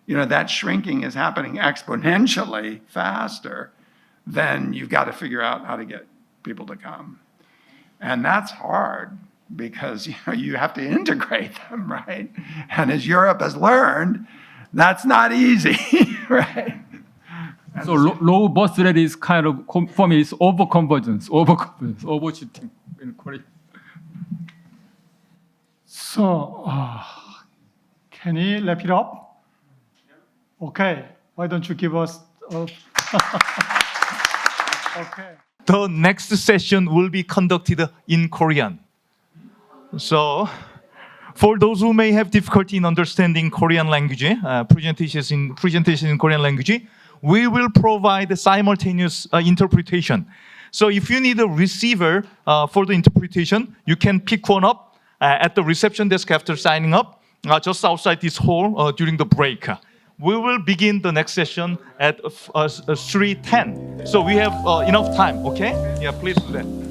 that shrinking is happening exponentially faster, then you've got to figure out how to get people to come. And that's hard because you have to integrate them, right? And as Europe has learned, that's not easy, right? So low birth rate is kind of, for me, it's overconvergence, overshooting in Korea. So, can we wrap it up? Okay, why don't you give us okay. The next session will be conducted in Korean. So, for those who may have difficulty in understanding Korean language, presentations in Korean language, we will provide simultaneous interpretation. So if you need a receiver for the interpretation, you can pick one up at the reception desk after signing up, just outside this hall during the break. We will begin the next session at 3:10. So we have enough time, okay? Yeah, please do that.